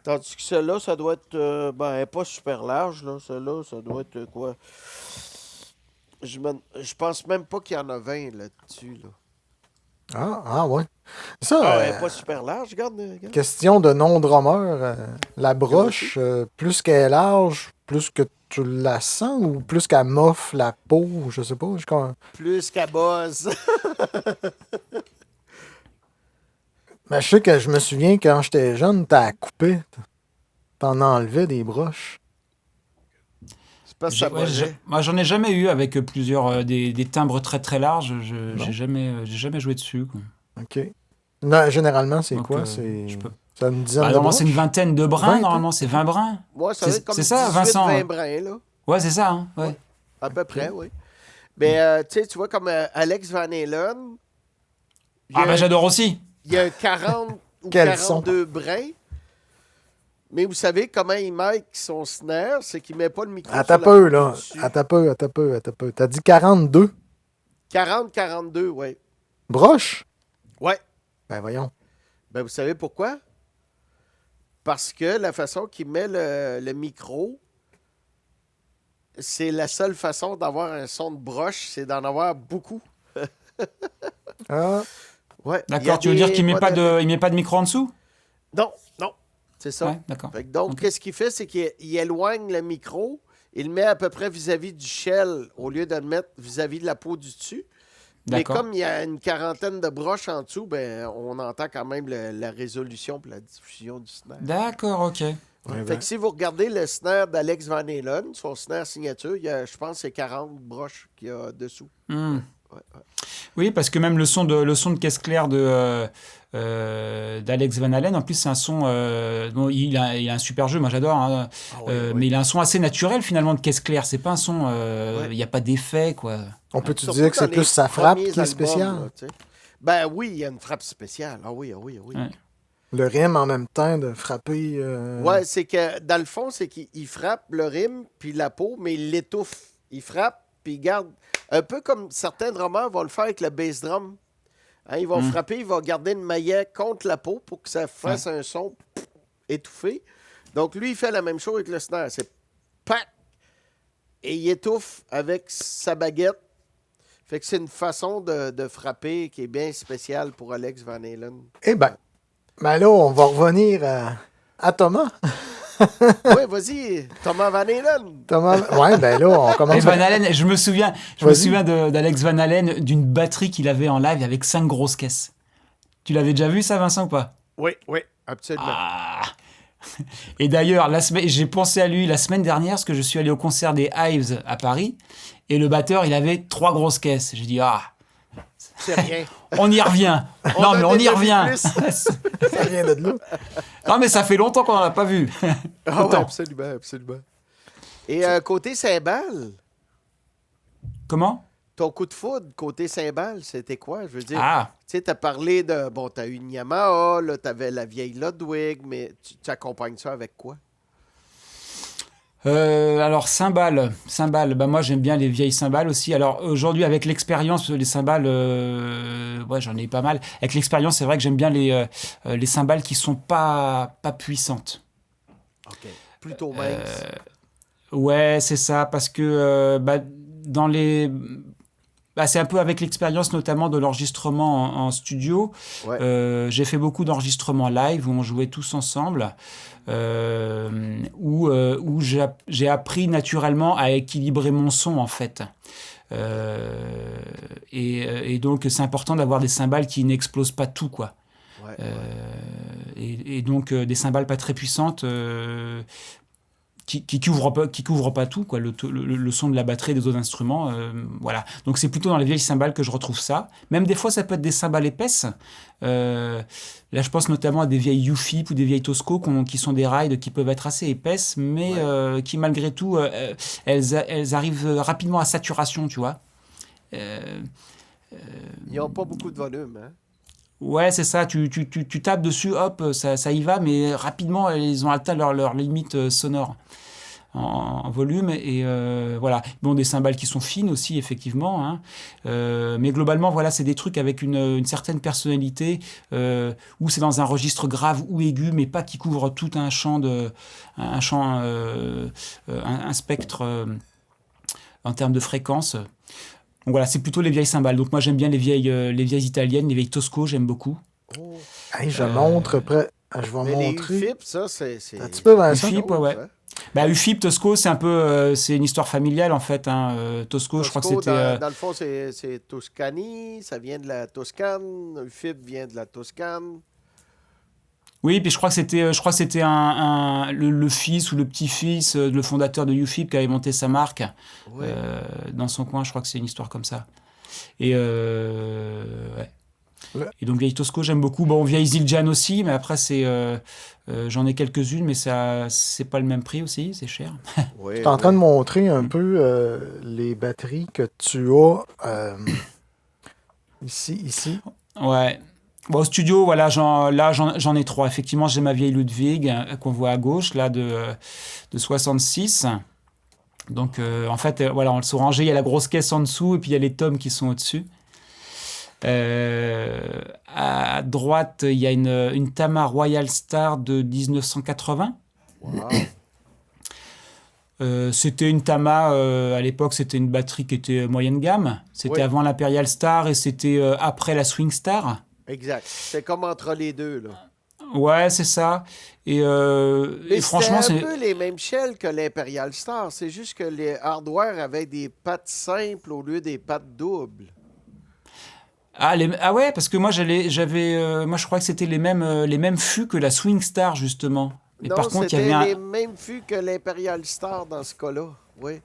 Tandis que celle-là, ça doit être... ben, elle n'est pas super large, là. Celle-là, ça doit être quoi? Je pense même pas qu'il y en a 20 là-dessus, là. Ah ouais. Ça, Elle n'est pas super large, regarde. question de non-drummer, la broche, plus qu'elle est large, plus que tu la sens ou plus qu'elle moffe la peau, je sais pas. Plus qu'à buzz. Mais je sais que je me souviens quand j'étais jeune, t'as coupé, t'en enlevais des broches. C'est pas ça. Moi, j'en ai jamais eu avec plusieurs des timbres très très larges. Non. J'ai jamais joué dessus, quoi. OK. Non, généralement, c'est Donc, quoi? je peux. C'est une dizaine de Normalement, c'est une broches? vingtaine de brins. 20, Normalement, c'est 20 brins. Moi, ça va être comme C'est ça, 18, Vincent? 20 brins, là. Ouais, c'est ça. Hein, ouais. À peu près, oui. Mais, tu vois, comme Alex Van Halen, J'adore aussi. il y a 40 ou Quel son? 42 brins. Mais vous savez comment il mic son snare? C'est qu'il met pas le micro Attends sur la peu, là. dessus. Attends peu. T'as dit 42 40-42, oui. broches? Ouais. Ben voyons. Ben, vous savez pourquoi? Parce que la façon qu'il met le micro, c'est la seule façon d'avoir un son de broche, c'est d'en avoir beaucoup. Ah, Ouais. Il y a D'accord, tu veux dire des qu'il met pas modèles- il met pas de micro en dessous? Non. C'est ça. Ouais, d'accord. Fait que donc, Ok. qu'est-ce qu'il fait? C'est qu'il éloigne le micro, il le met à peu près vis-à-vis du shell au lieu de le mettre vis-à-vis de la peau du dessus. Mais D'accord. comme il y a une quarantaine de broches en dessous, ben, on entend quand même la résolution et la diffusion du snare. D'accord, ok. Fait que si vous regardez le snare d'Alex Van Halen, son snare signature, il y a, je pense que c'est 40 broches qu'il y a dessous. Hmm. Ouais. Oui, parce que même le son de caisse claire d'Alex Van Halen, en plus, c'est un son. Bon, il a un super jeu, moi j'adore, hein, mais il a un son assez naturel finalement de caisse claire. C'est pas un son. Il n'y a pas d'effet, quoi. on peut-tu Surtout dire que c'est dans les plus sa frappe premiers qui est albums, spéciale? là, tu sais. Ben oui, il y a une frappe spéciale. Ah oui. Ouais. Le rime en même temps de frapper. Ouais, c'est que dans le fond, c'est qu'il frappe le rime puis la peau, mais il l'étouffe. Il frappe puis il garde. Un peu comme certains drummers vont le faire avec le bass drum. Hein, ils vont frapper, ils vont garder une maillet contre la peau pour que ça fasse un son étouffé. Donc lui, il fait la même chose avec le snare. C'est pac! Et il étouffe avec sa baguette. Fait que c'est une façon de frapper qui est bien spéciale pour Alex Van Halen. Eh ben là, on va revenir à Thomas. Oui, vas-y, Thomas Van Halen. Thomas, ouais, ben là, on Et commence. Van Halen, je me souviens Vas-y. d'Alex Van Halen d'une batterie qu'il avait en live avec 5 grosses caisses. Tu l'avais déjà vu ça, Vincent, ou pas? Oui, absolument. Ah. Et d'ailleurs, j'ai pensé à lui la semaine dernière parce que je suis allé au concert des Hives à Paris et le batteur, il avait 3 grosses caisses. J'ai dit, C'est rien. on y revient. On Non, a mais on y déjà vu revient. plus. Ça vient de là. Non, mais ça fait longtemps qu'on n'en a pas vu. Ah ouais, Autant. absolument. Et côté cymbales, Comment? ton coup de foudre côté cymbales, c'était quoi? Je veux dire, Ah, tu sais, t'as parlé de... Bon, t'as eu une Yamaha, là, t'avais la vieille Ludwig, mais tu accompagnes ça avec quoi? alors cymbales, bah moi j'aime bien les vieilles cymbales aussi. Alors aujourd'hui avec l'expérience, les cymbales, ouais j'en ai pas mal. Avec l'expérience, c'est vrai que j'aime bien les cymbales qui sont pas puissantes. OK. Plutôt mince. Ouais, c'est ça, parce que c'est un peu avec l'expérience notamment de l'enregistrement en studio. Ouais. J'ai fait beaucoup d'enregistrements live où on jouait tous ensemble, où j'ai appris naturellement à équilibrer mon son en fait. Et donc c'est important d'avoir des cymbales qui n'explosent pas tout, quoi. Ouais. Et donc des cymbales pas très puissantes qui couvrent pas tout, quoi, le son de la batterie et des autres instruments, voilà. Donc c'est plutôt dans les vieilles cymbales que je retrouve ça. Même des fois ça peut être des cymbales épaisses. Là je pense notamment à des vieilles UFIP ou des vieilles Tosco qui sont des rides qui peuvent être assez épaisses, mais qui malgré tout elles arrivent rapidement à saturation, tu vois. Ils n'ont pas beaucoup de volume, hein? Ouais, c'est ça, tu tapes dessus, hop, ça y va, mais rapidement, ils ont atteint leur limite sonore en volume. Et voilà. Bon, des cymbales qui sont fines aussi, effectivement. Hein. Mais globalement, voilà, c'est des trucs avec une certaine personnalité, où c'est dans un registre grave ou aigu, mais pas qui couvre tout un champ, un spectre en termes de fréquence. Donc voilà, c'est plutôt les vieilles cymbales. Donc moi j'aime bien les vieilles italiennes, les vieilles Tosco, j'aime beaucoup. Hey, je montre près. Je vais Mais les montrer. UFIP, ça, c'est... Un petit peu, Vincent. UFIP, ouais. Bah, UFIP, Tosco, c'est un peu, c'est une histoire familiale en fait. Hein. Tosco, je crois que Tosco, c'était. dans le fond, c'est Toscanie, ça vient de la Toscane. UFIP vient de la Toscane. Oui, puis je crois que c'était le fils ou le petit-fils, le fondateur de UFIP qui avait monté sa marque Oui. dans son coin. Je crois que c'est une histoire comme ça. Et ouais. Le- Et donc vieille Tosco, j'aime beaucoup. Bon, vieille Zildjian aussi, mais après j'en ai quelques-unes, mais ça c'est pas le même prix aussi, c'est cher. Oui, Je suis en train de oui. montrer un peu les batteries que tu as ici. Ouais. Bon, au studio, voilà, j'en ai trois. Effectivement, j'ai ma vieille Ludwig qu'on voit à gauche, là, de 66. Donc, en fait, voilà, on le sait ranger. Il y a la grosse caisse en dessous et puis il y a les tomes qui sont au-dessus. À droite, il y a une Tama Royal Star de 1980. Wow. C'était une Tama, à l'époque, c'était une batterie qui était moyenne gamme. C'était Oui. avant l'Imperial Star et c'était après la Swing Star. Exact. C'est comme entre les deux, là. Ouais, c'est ça. Et Mais franchement, c'était un c'est. peu les mêmes shells que l'Imperial Star. C'est juste que les hardware avaient des pattes simples au lieu des pattes doubles. Ah ouais, parce que moi, moi, je crois que c'était les mêmes fûts que la Swing Star, justement. Mais Non, par contre, il y c'était avait les un. mêmes fûts que l'Imperial Star dans ce cas-là. Oui.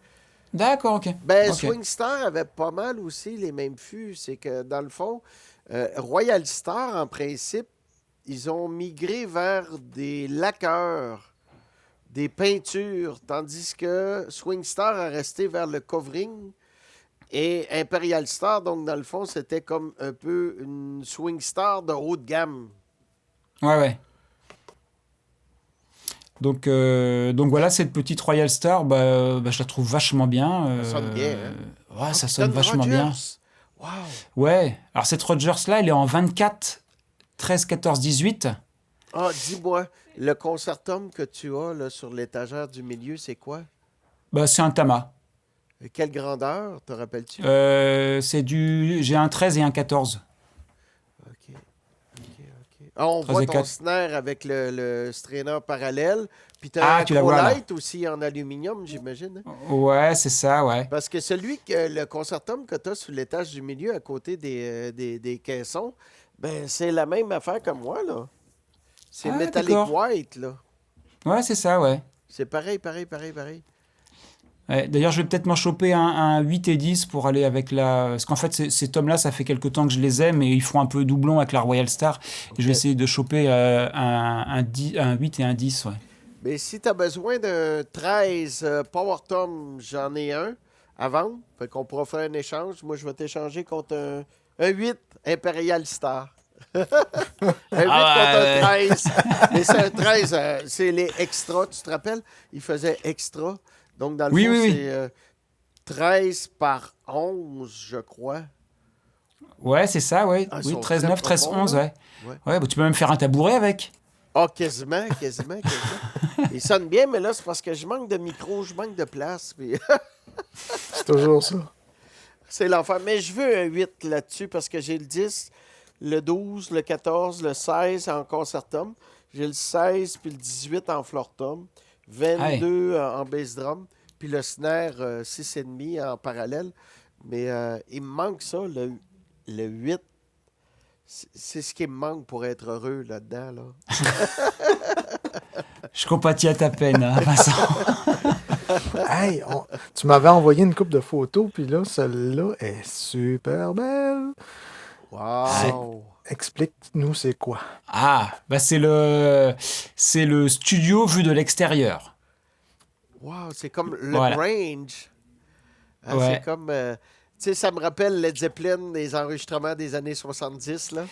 D'accord, ok. Ben, Ok. Swing Star avait pas mal aussi les mêmes fûts. C'est que, dans le fond, Royal Star, en principe, ils ont migré vers des lacqueurs, des peintures, tandis que Swing Star a resté vers le covering. Et Imperial Star, donc, dans le fond, c'était comme un peu une Swing Star de haut de gamme. Ouais, ouais. Donc voilà, cette petite Royal Star, je la trouve vachement bien. Ça sonne bien, hein? Ouais, ça sonne Captain vachement bien. Rogers. Wow! Ouais. Alors cette Rogers-là, elle est en 24, 13, 14, 18. Ah, dis-moi, le concertum que tu as là, sur l'étagère du milieu, c'est quoi? Bah, c'est un Tama. Quelle grandeur, te rappelles-tu? J'ai un 13 et un 14. OK, OK. Ah, on 13 voit et ton 4. snare avec le strainer parallèle. Puis tu as Ah, un tu la vois, là. Acrolite aussi en aluminium, j'imagine. Hein? Ouais, c'est ça, ouais. Parce que le concertum que tu as sur l'étage du milieu à côté des caissons, ben c'est la même affaire que moi, là. C'est Ah, metallic d'accord. white, là. Ouais, c'est ça, ouais. C'est pareil. Ouais, d'ailleurs, je vais peut-être m'en choper un 8 et 10 pour aller avec la. Parce qu'en fait, ces tomes-là, ça fait quelque temps que je les aime et ils font un peu doublon avec la Royal Star. Et je vais essayer de choper un 8 et un 10, ouais. Mais si tu as besoin d'un 13 Power Tom, j'en ai un à vendre. Fait qu'on pourra faire un échange. Moi, je vais t'échanger contre un 8 Imperial Star. Un 8 contre un 13. Mais c'est un 13, c'est les extras, tu te rappelles? Il faisait extra. Donc, dans le Oui, fond, oui, oui. c'est 13 par 11, je crois. Ouais, c'est ça, ouais. Ah, ils Oui, sont 13, très 9, 13, profonds, 11, là. ouais. Ouais. Ouais, bah, tu peux même faire un tabouret avec. Ah, quasiment. Il sonne bien, mais là, c'est parce que je manque de micro, je manque de place. Puis C'est toujours ça. c'est l'enfer. Mais je veux un 8 là-dessus parce que j'ai le 10, le 12, le 14, le 16 en concertum. J'ai le 16 puis le 18 en flortum. 22 en bass drum. Puis le snare 6,5 en parallèle. Mais il me manque ça, le 8. C'est ce qui me manque pour être heureux là-dedans. Là. Je compatis à ta peine, hein, Vincent. Hey, tu m'avais envoyé une couple de photos, puis là, celle-là est super belle. Wow! Explique-nous c'est quoi. Ah, bah c'est le studio vu de l'extérieur. Wow, c'est comme le Voilà. Grange. Hein, Ouais. c'est comme... tu sais, ça me rappelle Led Zeppelin, des enregistrements des années 70, là.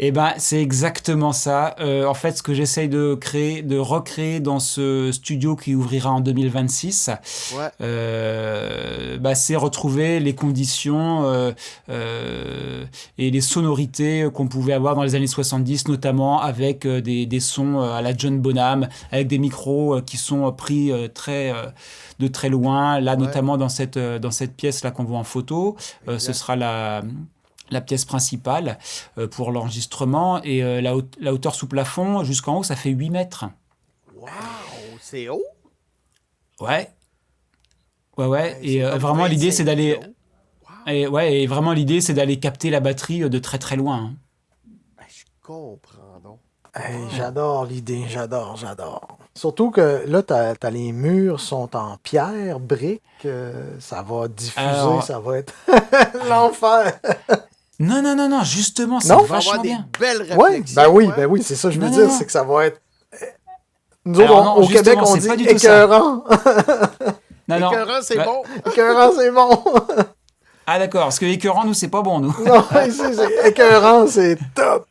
Eh ben, c'est exactement ça. En fait, ce que j'essaye de recréer dans ce studio qui ouvrira en 2026, Ouais. c'est retrouver les conditions et les sonorités qu'on pouvait avoir dans les années 70, notamment avec des sons à la John Bonham, avec des micros qui sont pris de très loin. Là, Ouais. notamment dans cette pièce-là qu'on voit en photo, ce Exact. sera la pièce principale pour l'enregistrement. Et la hauteur sous plafond, jusqu'en haut, ça fait 8 mètres. Wow! C'est haut? Ouais, ouais. Hey, Et c'est comme vraiment, l'idée, 25 c'est d'aller. kilos. Wow. Et vraiment, l'idée, c'est d'aller capter la batterie de très très loin, hein. Ben, je comprends donc. Hey, Wow. j'adore l'idée, j'adore. Surtout que là, t'as les murs sont en pierre, briques, ça va diffuser, Alors, ça va être l'enfer. non, justement, c'est Non? Il va avoir vachement des bien. belles Ouais, réflexions, hein? ben oui, c'est ça que je veux Non, non, dire, non. c'est que ça va être. Nous autres, Alors non, au Québec, justement, on c'est dit pas du tout ça. écœurant. Non, non. Écœurant, c'est Bah, bon. Écœurant, c'est bon. ah d'accord, parce que écœurant, nous, c'est pas bon, nous. Non, ici, c'est écœurant, c'est top.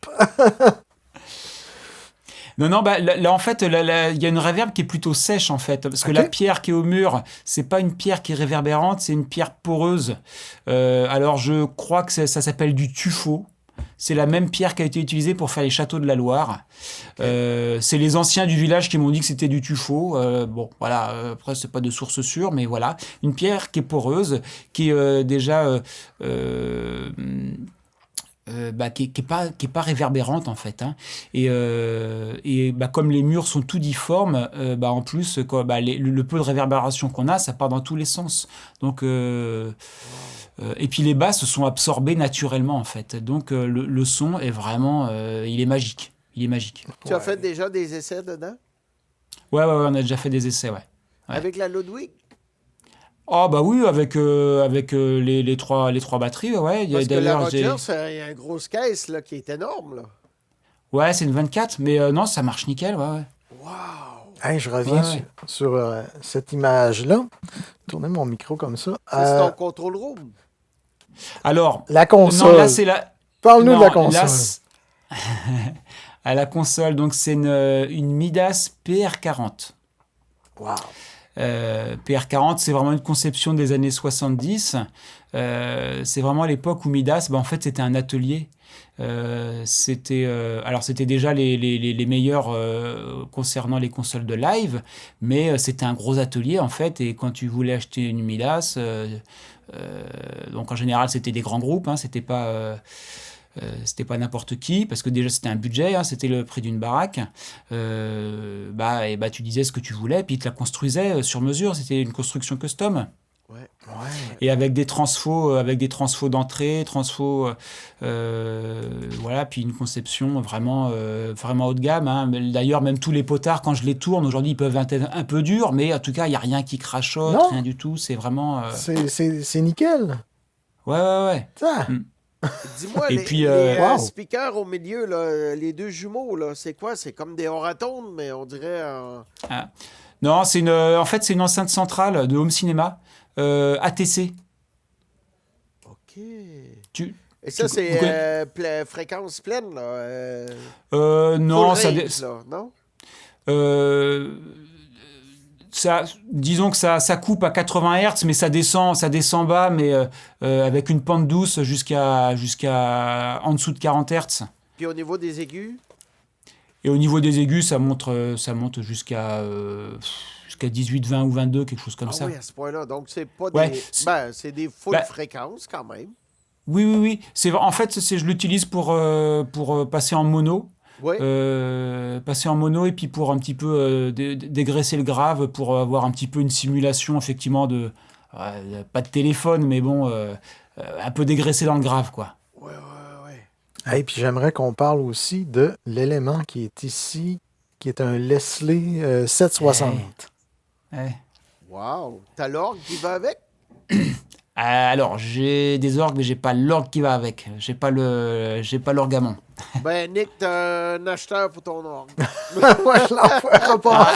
Non, non, bah, là, en fait, il y a une réverb qui est plutôt sèche, en fait. Parce que la OK. pierre qui est au mur, c'est pas une pierre qui est réverbérante, c'est une pierre poreuse. Alors, je crois que ça s'appelle du tuffeau. C'est la même pierre qui a été utilisée pour faire les châteaux de la Loire. C'est les anciens du village qui m'ont dit que c'était du tuffeau. Bon, voilà, après, c'est pas de source sûre, mais voilà. Une pierre qui est poreuse, qui est déjà... qui est pas réverbérante en fait, hein. Et bah, comme les murs sont tout difformes, bah, en plus quoi, bah, le peu de réverbération qu'on a, ça part dans tous les sens. Donc et puis les basses sont absorbées naturellement en fait. Donc le son est vraiment, il est magique. Il est magique. Tu as fait déjà des essais dedans? Ouais, on a déjà fait des essais, ouais. Avec la Ludwig? Ah bah oui, avec les trois batteries, ouais. Parce que la D'ailleurs, Rogers, il y a une grosse caisse là, qui est énorme, là. ouais, c'est une 24, mais non, ça marche nickel, ouais. Wow! Hey, je reviens Ouais. sur cette image-là. Tourner mon micro comme ça. Ça, c'est ton control room. Alors, La non, console. là c'est la. Parle-nous de Non, la là, console. à la console, donc c'est une Midas PR40. Wow. PR40, c'est vraiment une conception des années 70. C'est vraiment à l'époque où Midas, bah, en fait, c'était un atelier. Alors c'était déjà les meilleurs concernant les consoles de live, mais c'était un gros atelier en fait. Et quand tu voulais acheter une Midas, donc en général c'était des grands groupes, hein, c'était pas n'importe qui, parce que déjà c'était un budget, hein, c'était le prix d'une baraque. Tu disais ce que tu voulais, puis ils te la construisaient sur mesure, c'était une construction custom. Ouais. Ouais. Et avec des transfos d'entrée, voilà, puis une conception vraiment haut de gamme, hein. D'ailleurs, même tous les potards, quand je les tourne, aujourd'hui, ils peuvent être un peu durs, mais en tout cas, il n'y a rien qui crachote, Non. rien du tout, c'est vraiment... C'est nickel. Ouais. Ça. Mm. Dis-moi, Et les, puis, les wow. speakers au milieu, là, les deux jumeaux, là, c'est quoi? C'est comme des oratones, mais on dirait... Non, en fait, c'est une enceinte centrale de home cinéma, ATC. OK. Tu, Et ça, tu- c'est vous connaissez- fréquence pleine, là. non, full ça, range, là, non? disons que ça coupe à 80 Hz, mais ça descend bas, mais avec une pente douce jusqu'à en dessous de 40 Hz. Puis au niveau des aigus? Et au niveau des aigus, ça monte jusqu'à 18, 20 ou 22, quelque chose comme Ah ça. oui, à ce point-là. Donc, c'est pas Ouais, des... c'est- Ben, c'est des full Ben, fréquences, quand même. Oui. En fait, je l'utilise pour passer en mono. Oui. Passer en mono et puis pour un petit peu dégraisser le grave, pour avoir un petit peu une simulation, effectivement, pas de téléphone, mais bon, un peu dégraissé dans le grave, quoi. Ouais. Et puis j'aimerais qu'on parle aussi de l'élément qui est ici, qui est un Leslie 760. Ouais. Wow. T'as l'orgue qui va avec? Alors, j'ai des orgues, mais j'ai pas l'orgue qui va avec. J'ai pas l'orgamon. Ben, Nick, t'as un acheteur pour ton orgue. Ouais, je l'en ferai pas.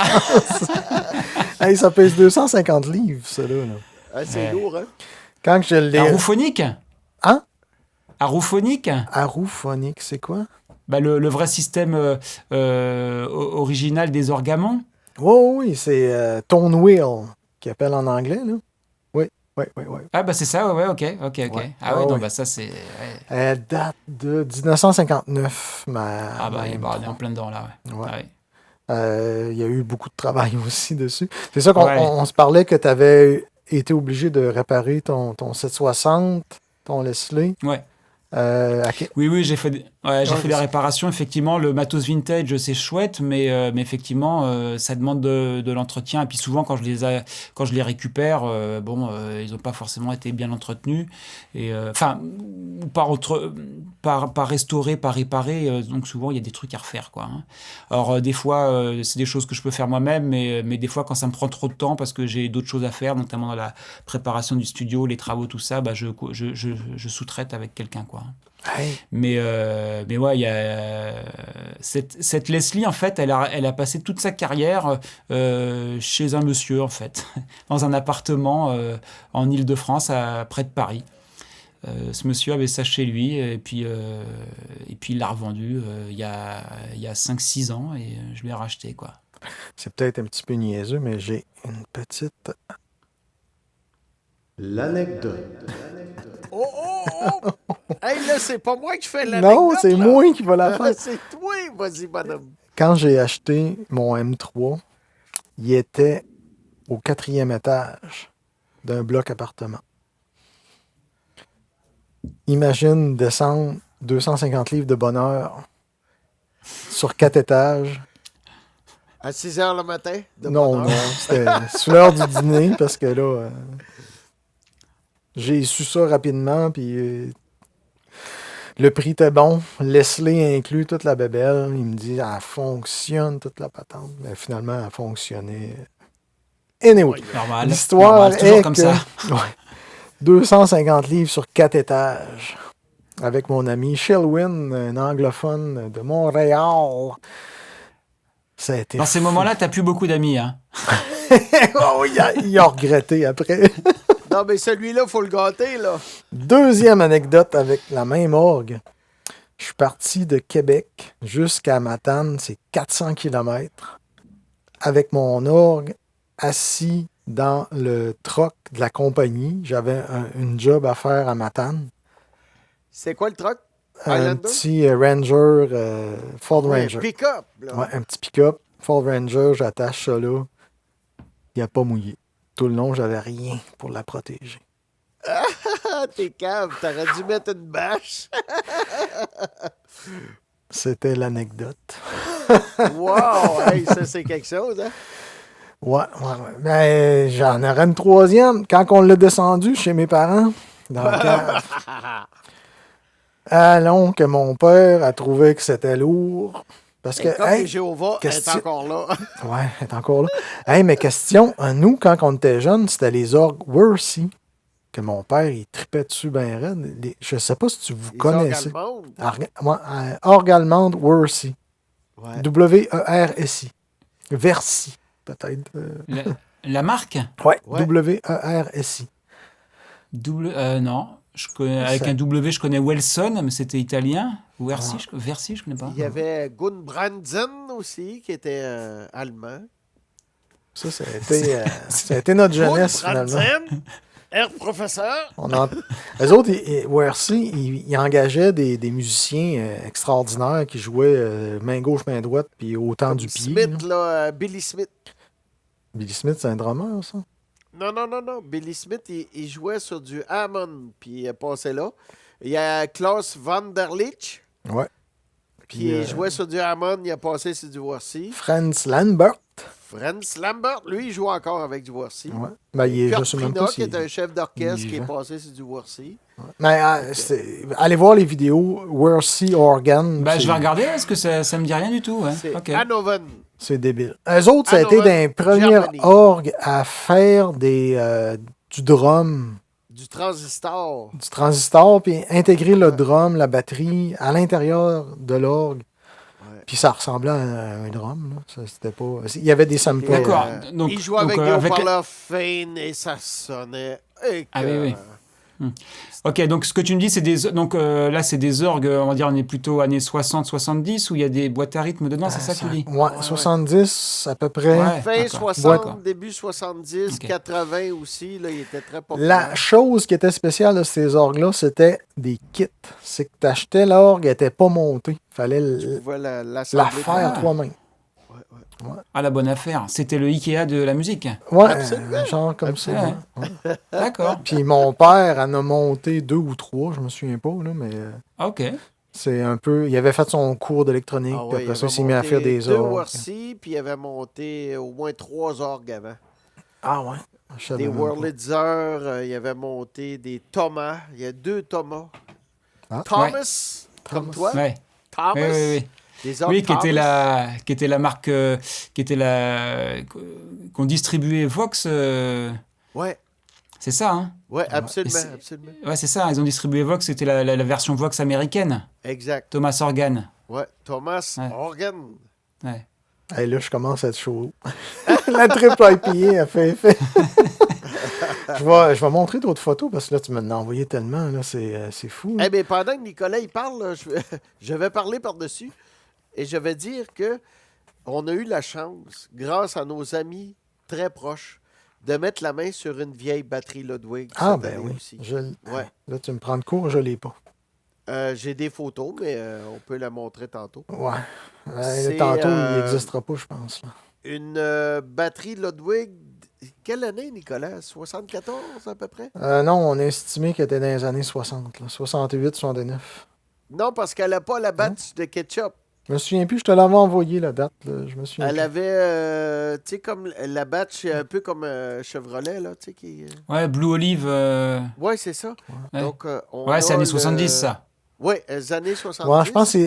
Hey, ça pèse 250 livres, ça, là. Ah, c'est Ouais. lourd, hein? Un Quand je l'ai... rouphonique? Hein? Un rouphonique? Arouphonique, c'est quoi? Bah, le vrai système original des orgamons. Oh, oui, c'est Tone Wheel, qui appelle en anglais, là. Oui. Ah bah c'est ça, ouais, ok. Ouais. Ah ouais, Ouais, non, ouais. bah ça c'est... ouais. Elle date de 1959, Ah bah, ma on est en plein dedans là, ouais. Ouais. Ah ouais. Il y a eu beaucoup de travail aussi dessus. C'est ça qu'on Ouais. on se parlait que tu avais été obligé de réparer ton 760, ton Leslie. Ouais. Euh, à Oui, j'ai fait Ouais, j'ai Ouais, fait les réparations. Effectivement, le matos vintage, c'est chouette, mais effectivement, ça demande de l'entretien. Et puis souvent, quand je les récupère, ils n'ont pas forcément été bien entretenus. Et enfin, pas restaurés, pas réparés. Donc souvent, il y a des trucs à refaire, quoi. Hein. Alors des fois, c'est des choses que je peux faire moi-même, mais des fois, quand ça me prend trop de temps parce que j'ai d'autres choses à faire, notamment dans la préparation du studio, les travaux, tout ça, je sous-traite avec quelqu'un, quoi. Hey, Mais ouais, il y a cette Leslie, en fait, elle a passé toute sa carrière chez un monsieur, en fait, dans un appartement en Île-de-France, près de Paris. Ce monsieur avait ça chez lui, et puis il l'a revendu il y a 5-6 ans, et je l'ai racheté, quoi. c'est peut-être un petit peu niaiseux, mais j'ai une petite... L'anecdote. Oh, oh, oh! Hey, là, c'est pas moi qui fais l'anecdote. Non, c'est là. moi qui va la faire. C'est toi, vas-y, madame. Quand j'ai acheté mon M3, il était au 4e étage d'un bloc appartement. Imagine descendre 250 livres de bonheur sur 4 étages. À 6 heures le matin? De Non, bonne non, heure. c'était sous l'heure du dîner parce que là, j'ai su ça rapidement, puis le prix était bon. Leslie inclut toute la bébelle. Il me dit, elle fonctionne, toute la patente. Mais finalement, elle fonctionnait. Anyway, Normal. l'histoire Normal, c'est toujours est comme que ça. ouais, 250 livres sur 4 étages avec mon ami Shelwyn, un anglophone de Montréal. Ça a été Dans ces fou. moments-là, t'as plus beaucoup d'amis, hein. Oh, il a regretté après. Non, mais celui-là, faut le gâter, là. Deuxième anecdote avec la même orgue. Je suis parti de Québec jusqu'à Matane, c'est 400 km, avec mon orgue assis dans le truck de la compagnie. J'avais une job à faire à Matane. C'est quoi le truck? Un Highlander? petit Ranger, Ford Ouais, Ranger. pick-up, là. Ouais, un petit pick-up, Ford Ranger, j'attache ça là. Il n'a pas mouillé. Tout le long, j'avais rien pour la protéger. Ah, t'es cave, t'aurais dû mettre une bâche. C'était l'anecdote. Wow, hey, ça, c'est quelque chose, hein? Ouais. Mais j'en aurais une troisième. Quand on l'a descendu chez mes parents, dans le cave. Allons, que mon père a trouvé que c'était lourd. Parce que, Et comme hey, les Jéhovah est encore là. ouais, elle est encore là. Hey, mais question, nous, quand on était jeunes, c'était les orgues Worcy, que mon père, il tripait dessus bien raide. Je sais pas si vous Les connaissez. orgues allemandes. Orgue allemande Worcy. Ouais. W-E-R-S-I. Versi, peut-être. La marque? Ouais, Ouais. W-E-R-S-I. Non. Avec Ça- un W, je connais Welson, mais c'était italien. Ou Versi, je connais pas. Il y avait Gunn Bransen aussi, qui était allemand. Ça a été notre jeunesse, finalement. Herr Professeur. Eux autres, WRC, ils engageaient des musiciens extraordinaires qui jouaient main gauche, main droite, puis au temps du pied. Smith, là. là, Billy Smith. Billy Smith, c'est un drummer, ça? Non. Billy Smith, il jouait sur du Hammond, puis il est passé là. Il y a Klaus Van der Lich, Ouais. qui jouait sur du Hammond, il a passé sur du Worcy. Franz Lambert. Franz Lambert, lui, il joue encore avec du Worcy. Ouais. Ben, je Kurt sais même Prina, pas qui est un chef d'orchestre, il est qui est vivant. passé sur du Worcy. Mais allez voir les vidéos. Worcy Organ. Je vais regarder parce que ça me dit rien du tout. Ouais. C'est Ok. Hanoven. C'est débile. Eux autres, ça a été Hanover, des premiers Germany. orgues à faire du drum, Du transistor. du transistor, puis intégrer le drum, la batterie à l'intérieur de l'orgue. Ouais. Puis ça ressemblait à un drum. Là. Ça, c'était pas... Il y avait des samples. D'accord. Donc- il jouait avec donc, des avec- haut-parleurs Fane et ça sonnait. Ah oui. Ok, donc ce que tu me dis, c'est là, c'est des orgues, on va dire, on est plutôt années 60-70, où il y a des boîtes à rythme dedans, c'est ça que tu dis? Ouais, 70 à peu près. Ouais. Fin D'accord. 60, D'accord. début 70, Ok. 80 aussi, là, il était très populaire. La chose qui était spéciale de ces orgues-là, c'était des kits. C'est que tu achetais l'orgue, elle n'était pas montée. Il fallait Tu pouvais la l'assembler. faire Ah. toi-même. Ah, la bonne affaire. C'était le Ikea de la musique. Ouais, Absolument. genre comme ça. Ouais. Ouais. D'accord. Puis mon père en a monté 2 ou 3, je me souviens pas, là, mais Ok. C'est un peu... Il avait fait son cours d'électronique, Ah puis ouais, il après ça, il avait s'est mis à faire monté des 2 orgues. Worcy, puis il avait monté au moins 3 orgues avant. Ah ouais? Je savais Des même pas. Wurlitzer, il avait monté des Thomas. Il y a 2 Thomas. Ah. Thomas, comme Thomas. toi. Ouais. Thomas. Oui, oui, oui. Des orgues Oui, qui était Thomas. la marque, qu'on distribuait Vox. Ouais, C'est ça, hein? ouais, Et absolument, c'est- absolument. Ouais, c'est ça. Ils ont distribué Vox. C'était la version Vox américaine. Exact. Thomas Organ. Ouais, Thomas Ouais. Organ. Ouais. Hey, là, je commence à être chaud. La triple IPA a fait effet. je vais montrer d'autres photos parce que là, tu m'en as envoyé tellement. Là, c'est fou. Là. Eh bien, pendant que Nicolas il parle, là, je vais parler par-dessus et je vais dire que on a eu la chance, grâce à nos amis très proches, de mettre la main sur une vieille batterie Ludwig Ah, cette ben année oui. aussi. Ouais. Là, tu me prends de court, je l'ai pas. J'ai des photos, mais on peut la montrer tantôt. Ouais. C'est, Tantôt, il n'existera pas, je pense. Là. Une batterie Ludwig, quelle année, Nicolas? 74 à peu près? Non, on a estimé qu'elle était dans les années 60. Là. 68, 69. Non, parce qu'elle n'a pas la batch de ketchup. Je me souviens plus, je te l'avais envoyé la date. Là. Je me souviens Elle plus. avait, tu sais, comme la batch, un peu comme Chevrolet, là, tu sais, qui... Ouais, Blue Olive. Ouais, c'est ça. Ouais. Donc, on Ouais, c'est a années 70, ça. Oui, les années 70. Ouais, je pense que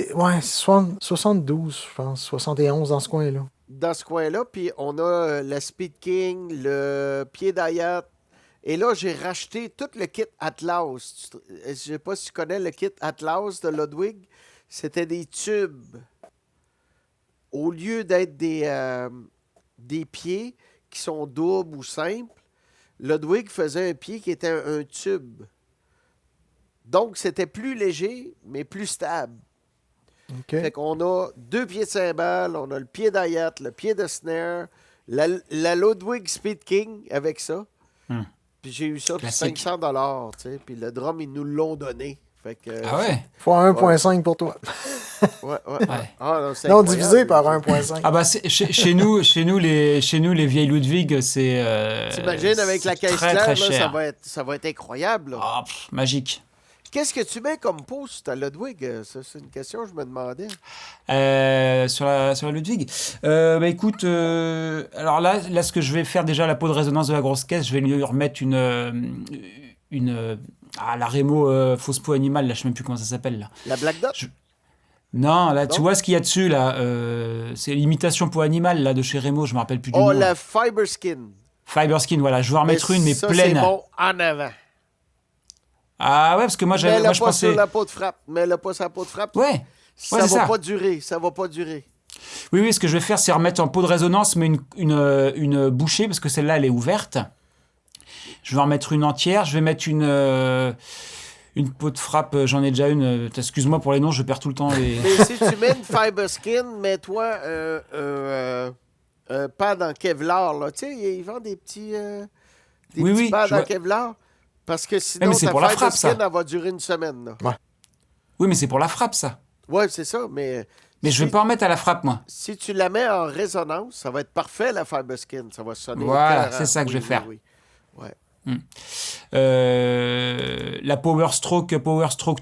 c'est 72, je pense. 71 dans ce coin-là. Dans ce coin-là, puis on a la Speed King, le pied d'Ayat. Et là, j'ai racheté tout le kit Atlas. Je sais pas si tu connais le kit Atlas de Ludwig. C'était des tubes. Au lieu d'être des pieds qui sont doubles ou simples, Ludwig faisait un pied qui était un tube. Donc, c'était plus léger, mais plus stable. OK. Fait qu'on a 2 pieds de cymbale, on a le pied d'Ayat, le pied de snare, la Ludwig Speed King avec ça. Puis j'ai eu ça pour Classique. 500 $, tu sais. Puis le drum, ils nous l'ont donné. Fait que, Ah ouais? Faut 1.5 pour toi. Ouais. Ouais. Ah, non, c'est Non, incroyable. divisé par 1.5. Ah bah chez nous les vieilles Ludwig, c'est T'imagines avec la c'est caisse très, claire, très là, cher. ça va être incroyable. Là. Ah, magique. Qu'est-ce que tu mets comme pot sur ta Ludwig? Ça, c'est une question que je me demandais. Sur la Ludwig. Bah écoute, alors là, ce que je vais faire déjà, la peau de résonance de la grosse caisse, je vais lui remettre la Rémo fausse peau animale, là, je sais même plus comment ça s'appelle là. La Black Dot? Non, là, Non? tu vois ce qu'il y a dessus là, c'est l'imitation peau animale là de chez Rémo, je me rappelle plus du Oh, nom. la Fiber Skin. Fiber Skin, voilà, je vais en remettre une mais ça, pleine. c'est bon en avant. Ah ouais, parce que moi je Mets-le pas pensais. sur la peau de frappe. Mets-le pas sur la peau de frappe. Ouais. Ça Ouais, va c'est ça. pas durer. Ça va pas durer. Oui, ce que je vais faire, c'est remettre en peau de résonance, mais une bouchée, parce que celle-là, elle est ouverte. Je vais en mettre une entière. Je vais mettre une peau de frappe. J'en ai déjà une. Excuse-moi pour les noms, je perds tout le temps les... Mais si tu mets une Fiber Skin, mets-toi un pad en Kevlar. Là. Tu sais, ils vendent des petits, Oui, pads je en vois. Kevlar. Parce que sinon, mais c'est ta pour la Fiber frappe, ça. Skin, elle va durer une semaine. Là. Oui, mais c'est pour la frappe, ça. Ouais, c'est ça. Mais Je vais pas en mettre à la frappe, moi. si tu la mets en résonance, ça va être parfait, la Fiber Skin. Ça va sonner. Voilà, écœurant. c'est ça que je vais faire. Oui. Ouais. La Power Stroke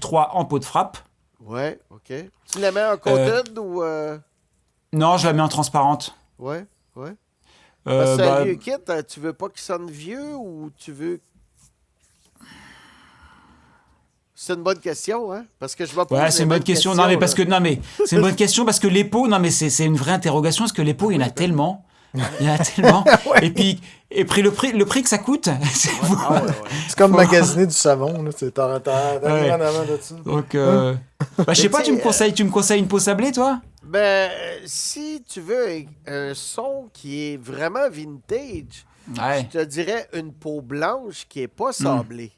3 en peau de frappe. Ouais, OK. Tu la mets en coated ou... Non, je la mets en transparente. Ouais. Parce que c'est Bah, un vieux kit, tu veux pas qu'il sonne vieux ou tu veux... C'est une bonne question, hein? Parce que je me pose ouais, c'est les une bonne mêmes question. questions, Non, mais parce là. que c'est une bonne question parce que les pots, non, mais c'est une vraie interrogation parce que les pots, il y en a tellement. Il y en a tellement. Et puis le prix que ça coûte, c'est fou. Ah ouais. C'est comme magasiner du savon. Là. T'as Ouais. en avant de ça. Donc, je sais pas, tu sais, tu me conseilles une peau sablée, toi? Ben, si tu veux un son qui est vraiment vintage, Ouais. je te dirais une peau blanche qui est pas sablée.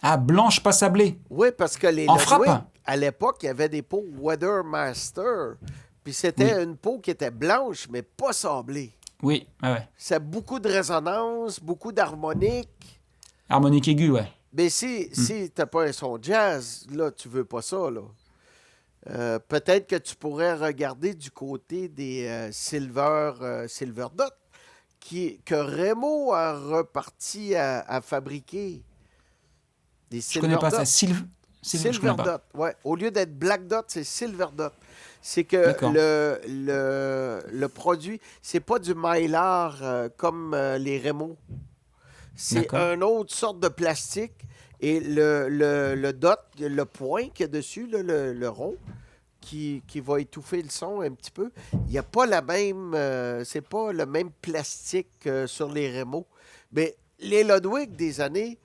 Ah, blanche, pas sablée. Oui, parce que les En Ludwig, frappe? à l'époque, il y avait des peaux Weathermaster. Puis c'était une peau qui était blanche, mais pas sablée. Oui, ouais. C'est beaucoup de résonance, beaucoup d'harmonique. Harmonique aiguë, ouais. Mais si t'as pas un son jazz, là, tu veux pas ça, là. Peut-être que tu pourrais regarder du côté des Silver Dot, que Remo a reparti à fabriquer. Des Je Silver connais pas Dot. ça. Je connais pas. Dot, ouais. Au lieu d'être Black Dot, c'est Silver Dot. C'est que D'accord. le produit, c'est pas du mylar comme les Rémaux. C'est D'accord. une autre sorte de plastique. Et le dot, le point qu'il y a dessus, là, le rond, qui va étouffer le son un petit peu, il n'y a pas la même. C'est pas le même plastique sur les Rémaux. Mais les Ludwig des années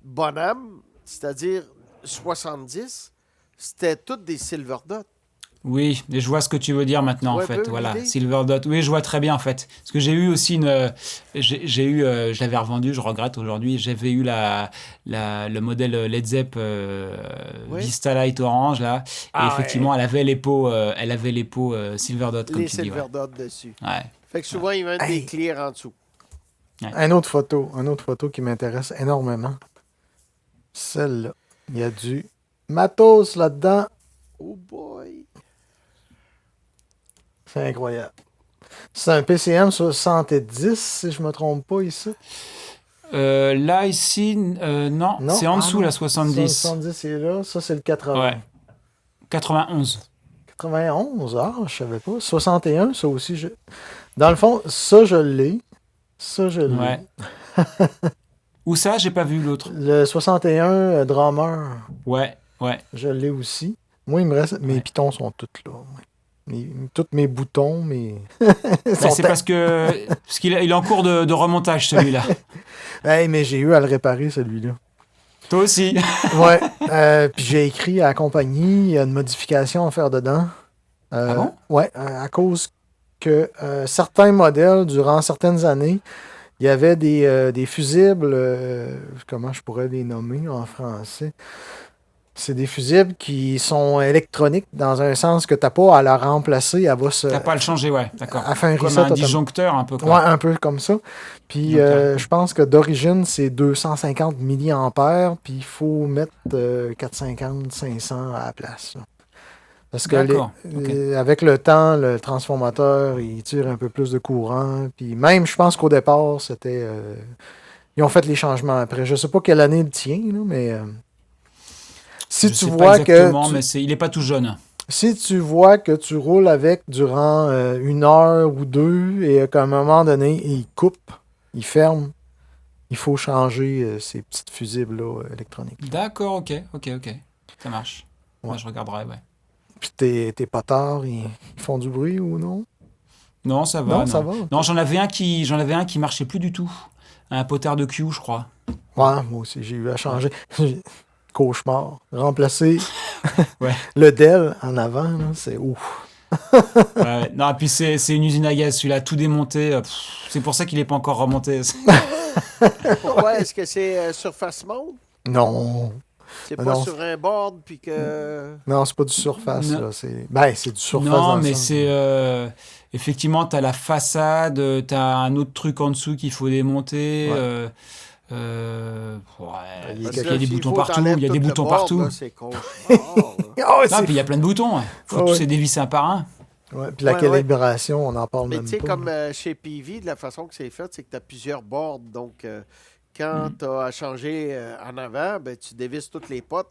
Bonham, c'est-à-dire 70, c'était toutes des Silver Dot. Oui, et je vois ce que tu veux dire maintenant, Ouais, en un fait. peu Voilà, l'idée. Silver Dot. Oui, je vois très bien, en fait. Parce que j'ai eu aussi une. J'ai eu. Je l'avais revendue, je regrette aujourd'hui. J'avais eu le modèle Led Zepp Oui. Vista Light Orange, là. Et Ah, effectivement, elle avait les pots Silver Dot, comme Les tu dis. Silver Ouais. Dot dessus. Ouais. Fait que souvent, il va y avoir Hey. des clears en dessous. Une autre photo qui m'intéresse énormément. Celle-là. Il y a du matos là-dedans. Oh boy! C'est incroyable. C'est un PCM 70, si je me trompe pas ici. Là, ici, non, Non? c'est en Ah dessous, non. la 70. 70 est là. Ça, c'est le 80. Ouais. 91. 91, je savais pas. 61, ça aussi. Dans le fond, ça, je l'ai. Ça, je l'ai. Ouais. Où ça? J'ai pas vu l'autre. Le 61 Drummer, Ouais, ouais. je l'ai aussi. Moi, il me reste. Mes Ouais. pitons sont tous là. Tous mes boutons, mes. Bah, c'est parce qu'il est en cours de remontage, celui-là. Hey, mais j'ai eu à le réparer, celui-là. Toi aussi. Ouais. Puis j'ai écrit à la compagnie, il y a une modification à faire dedans. Ah bon? Ouais, à cause que certains modèles, durant certaines années, il y avait des fusibles, comment je pourrais les nommer en français? C'est des fusibles qui sont électroniques dans un sens que tu n'as pas à la remplacer, elle va se... T'as pas à le changer, ouais, d'accord. Elle fait un Comme reset un automatique. disjoncteur, un peu, Ouais, quoi. un peu comme ça. Puis Ok. je pense que d'origine, c'est 250 milliampères, puis il faut mettre 450, 500 à la place, là. Parce que D'accord, ok. avec le temps, le transformateur, il tire un peu plus de courant. Puis même, je pense qu'au départ, c'était... ils ont fait les changements après. Je sais pas quelle année il tient, là, mais... si Je tu sais vois pas que... exactement, mais il est pas tout jeune. Si tu vois que tu roules avec durant 1 heure ou 2 et qu'à un moment donné, il coupe, il ferme, il faut changer ces petites fusibles-là électroniques. D'accord, ok. Ça marche. Ouais. Ouais, je regarderai, ouais. Puis tes potards, ils font du bruit ou non? Non, ça va, Non, non. ça va. Non, j'en avais un qui marchait plus du tout. Un potard de Q, je crois. Ouais, moi aussi, j'ai eu à changer. Cauchemar. Remplacer Ouais. le Dell en avant, là, c'est ouf. Ouais. Non, et puis c'est une usine à gaz, celui-là, tout démonté. C'est pour ça qu'il est pas encore remonté. Pourquoi? Est-ce que c'est surface mode? Non. C'est pas Non. sur un board, puis que... Non, c'est pas du surface, Non. là. C'est du surface Non, dans le mais sens. c'est effectivement, t'as la façade, t'as un autre truc en dessous qu'il faut démonter. Ouais. Ouais. Il y a Parce Il y que a des s'il boutons faut partout. t'enlèves Il y a tout des le boutons board, partout. là, c'est cauchemar, là. Ah ouais, Non, puis il y a plein de boutons. Faut Ah tous ouais. les dévisser un par un. Ouais, puis la Ouais, calibration, on n'en parle Mais même tu sais, pas. comme chez PV, de la façon que c'est fait, c'est que tu as plusieurs boards. Donc, quand tu as à changer en avant, ben, tu dévisses toutes les potes,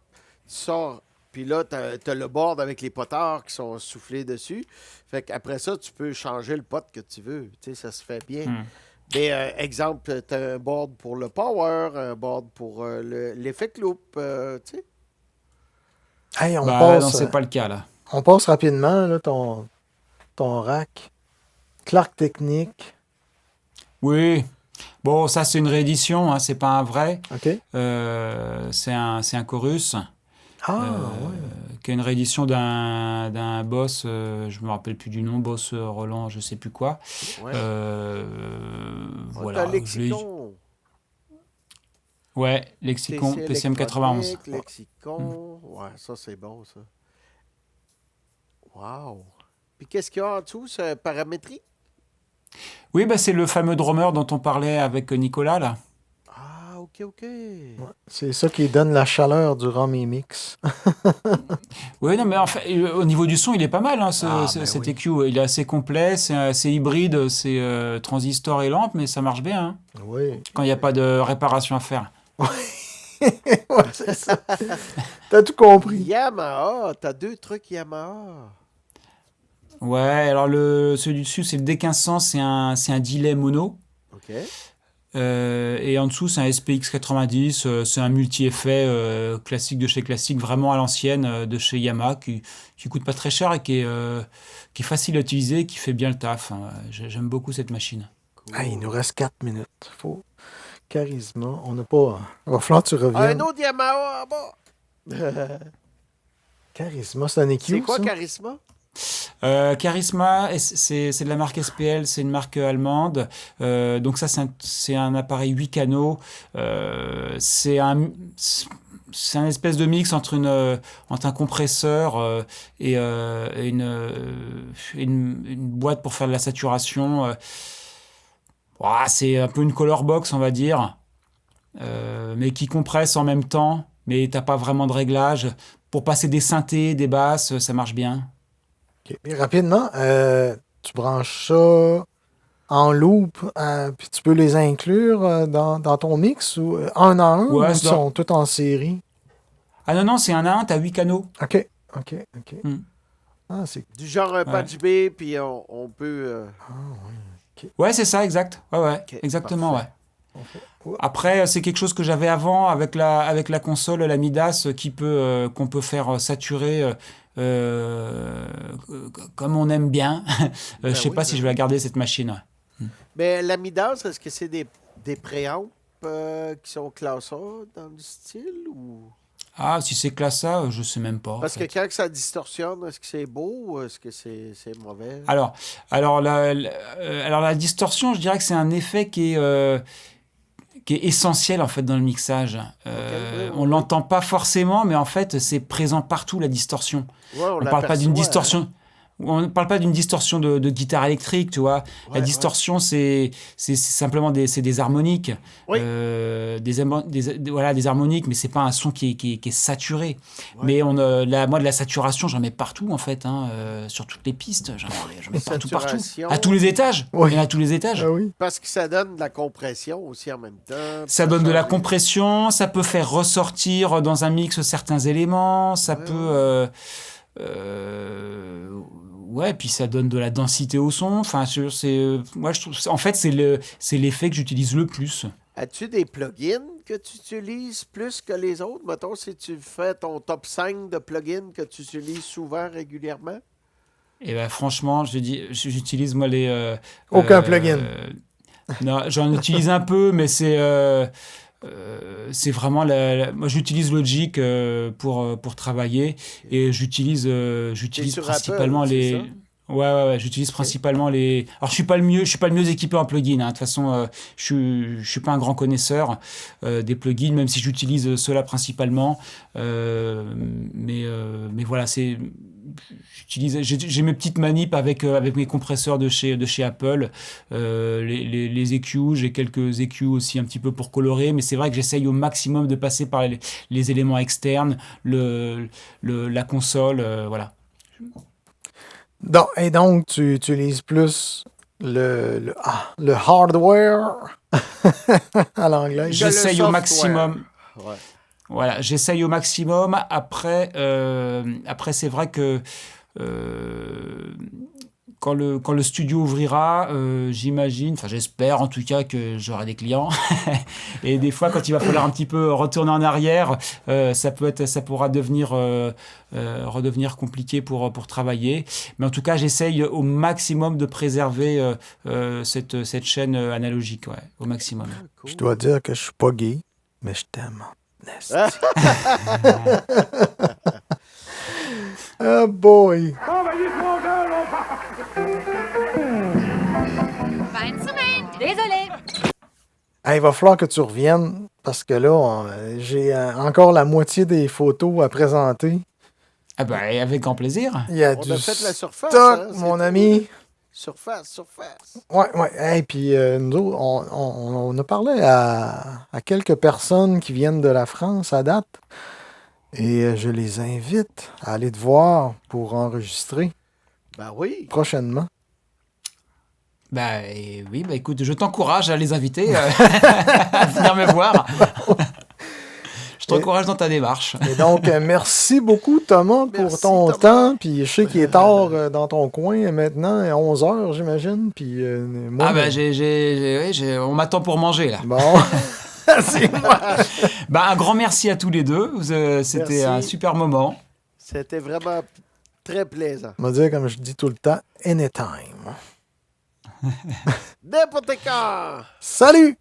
tu sors, puis là, tu as le board avec les potards qui sont soufflés dessus. Fait qu'après ça, tu peux changer le pot que tu veux. Tu sais, ça se fait bien. Mais, exemple, tu as un board pour le power, un board pour l'effet loop, tu sais. Hey, Bah, non, c'est pas le cas, là. on passe rapidement, là, ton rack. Clark Technique. Oui. Bon, ça, c'est une réédition, hein, c'est pas un vrai. OK. C'est un chorus. Ah, Qui est une réédition d'un boss, je me rappelle plus du nom, boss Roland, je sais plus quoi. Ouais. Voilà. T'as Lexicon. Ouais, Lexicon, TC PCM 91. électronique, Lexicon. Ouais, ça, c'est bon, ça. Wow. Puis qu'est-ce qu'il y a en dessous? C'est paramétrie? Oui, bah, c'est le fameux drummer dont on parlait avec Nicolas, là. Ah, OK. ouais. C'est ça qui donne la chaleur durant mes mix. Oui, non, mais en fait, au niveau du son, il est pas mal, hein, cet oui. EQ. Il est assez complet, c'est hybride, c'est transistor et lampe, mais ça marche bien, hein, Oui. quand il n'y a pas de réparation à faire. Ouais, c'est ça. T'as tout compris. Yamaha, t'as 2 trucs Yamaha. Ouais, alors celui du dessus, c'est le D1500, c'est un delay mono. OK. Et en dessous, c'est un SPX 90, c'est un multi-effet classique de chez classique, vraiment à l'ancienne, de chez Yamaha, qui coûte pas très cher et qui est facile à utiliser, et qui fait bien le taf, hein. J'aime beaucoup cette machine. Ah, il nous reste 4 minutes. Faut... Charisma, on n'a pas... Il va falloir que tu Ah, reviennes. un autre Yamaha en bas. Charisma, c'est un EQ, C'est quoi ça? Charisma? Charisma, c'est de la marque SPL, c'est une marque allemande. Donc ça, c'est un appareil 8 canaux. C'est un espèce de mix entre un compresseur et une boîte pour faire de la saturation. Ouah, c'est un peu une color box, on va dire, mais qui compresse en même temps. Mais t'as pas vraiment de réglage. Pour passer des synthés, des basses, ça marche bien. Ok. Et rapidement, tu branches ça en loop, puis tu peux les inclure dans ton mix ou un à un, ou Ouais, ils sont tous en série? Ah non, non, c'est un à un, t'as 8 canaux. OK. Hmm. Ah, c'est... Du genre un patch B, puis on peut... Ouais, c'est ça, exact. Ouais, Ok, exactement, parfait. Ouais. Après, c'est quelque chose que j'avais avant avec la console, la Midas, qu'on peut faire saturer euh, comme on aime bien. Je sais pas si je vais la garder, cette machine. Ouais. Mais la Midas, est-ce que c'est des préampes qui sont classés dans le style ou... Ah, si c'est classe ça, je sais même pas. Parce en que fait. quand ça distorsionne, est-ce que c'est beau ou est-ce que c'est mauvais? Alors la distorsion, je dirais que c'est un effet qui est essentiel en fait dans le mixage. On l'entend pas forcément, mais en fait c'est présent partout, la distorsion. Ouais, on On parle pas d'une l'aperçoit, distorsion. On ne parle pas d'une distorsion de guitare électrique, tu vois. La Ouais, distorsion, c'est simplement des harmoniques. Oui. Voilà, des harmoniques, mais c'est pas un son qui est saturé. Ouais. Mais moi, de la saturation, j'en mets partout, en fait, hein, sur toutes les pistes. J'en mets partout. Saturation. À tous les étages. Oui. Il y en a à tous les étages. Ah oui. Parce que ça donne de la compression aussi en même temps. Ça donne de la change- compression, ça peut faire ressortir dans un mix certains éléments, ça Ouais, peut... ouais, puis ça donne de la densité au son. Enfin, moi, je trouve, en fait, c'est l'effet que j'utilise le plus. As-tu des plugins que tu utilises plus que les autres? Mettons, si tu fais ton top 5 de plugins que tu utilises souvent, régulièrement? Et ben, franchement, j'utilise moi Aucun plugin. Non, j'en utilise un peu, mais c'est vraiment moi j'utilise Logic pour travailler et j'utilise sur principalement Apple, c'est les ça? ouais, j'utilise principalement les. Alors je suis pas le mieux équipé en plugins, hein. De toute façon, je suis pas un grand connaisseur des plugins, même si j'utilise ceux-là principalement. Mais voilà, j'ai mes petites manips avec mes compresseurs de chez Apple, les EQ, j'ai quelques EQ aussi un petit peu pour colorer, mais c'est vrai que j'essaye au maximum de passer par les éléments externes, la console, voilà. Et donc, tu utilises plus le hardware à l'anglais. J'essaye au software. maximum. Ouais. Voilà, j'essaye au maximum. Après, c'est vrai que quand le studio ouvrira, j'imagine, enfin j'espère en tout cas que j'aurai des clients. Et des fois, quand il va falloir un petit peu retourner en arrière, ça pourra redevenir compliqué pour travailler. Mais en tout cas, j'essaye au maximum de préserver cette chaîne analogique, ouais, au maximum. Cool. Je dois dire que je suis pas gay, mais je t'aime. Oh boy! Désolé. Hey, il va falloir que tu reviennes parce que là, j'ai encore la moitié des photos à présenter. Ah bah, avec grand plaisir. Il y a On du a fait la surface. stock, hein, c'est mon tout. ami. Surface. Ouais. Hey, puis nous autres, on a parlé à quelques personnes qui viennent de la France à date. Et je les invite à aller te voir pour enregistrer Ben oui. prochainement. Oui, écoute, je t'encourage à les inviter à venir me voir. Je t'encourage dans ta démarche. Et donc, merci beaucoup, Thomas, pour Merci, ton Thomas. temps. Puis je sais qu'il est tard dans ton coin maintenant, à 11 h, j'imagine. Puis moi, Ah ben, on m'attend pour manger là. Bon, c'est moi. Bah, un grand merci à tous les deux. C'était Merci. un super moment. C'était vraiment très plaisant. On va dire, comme je dis tout le temps, anytime. N'importe quand! Salut!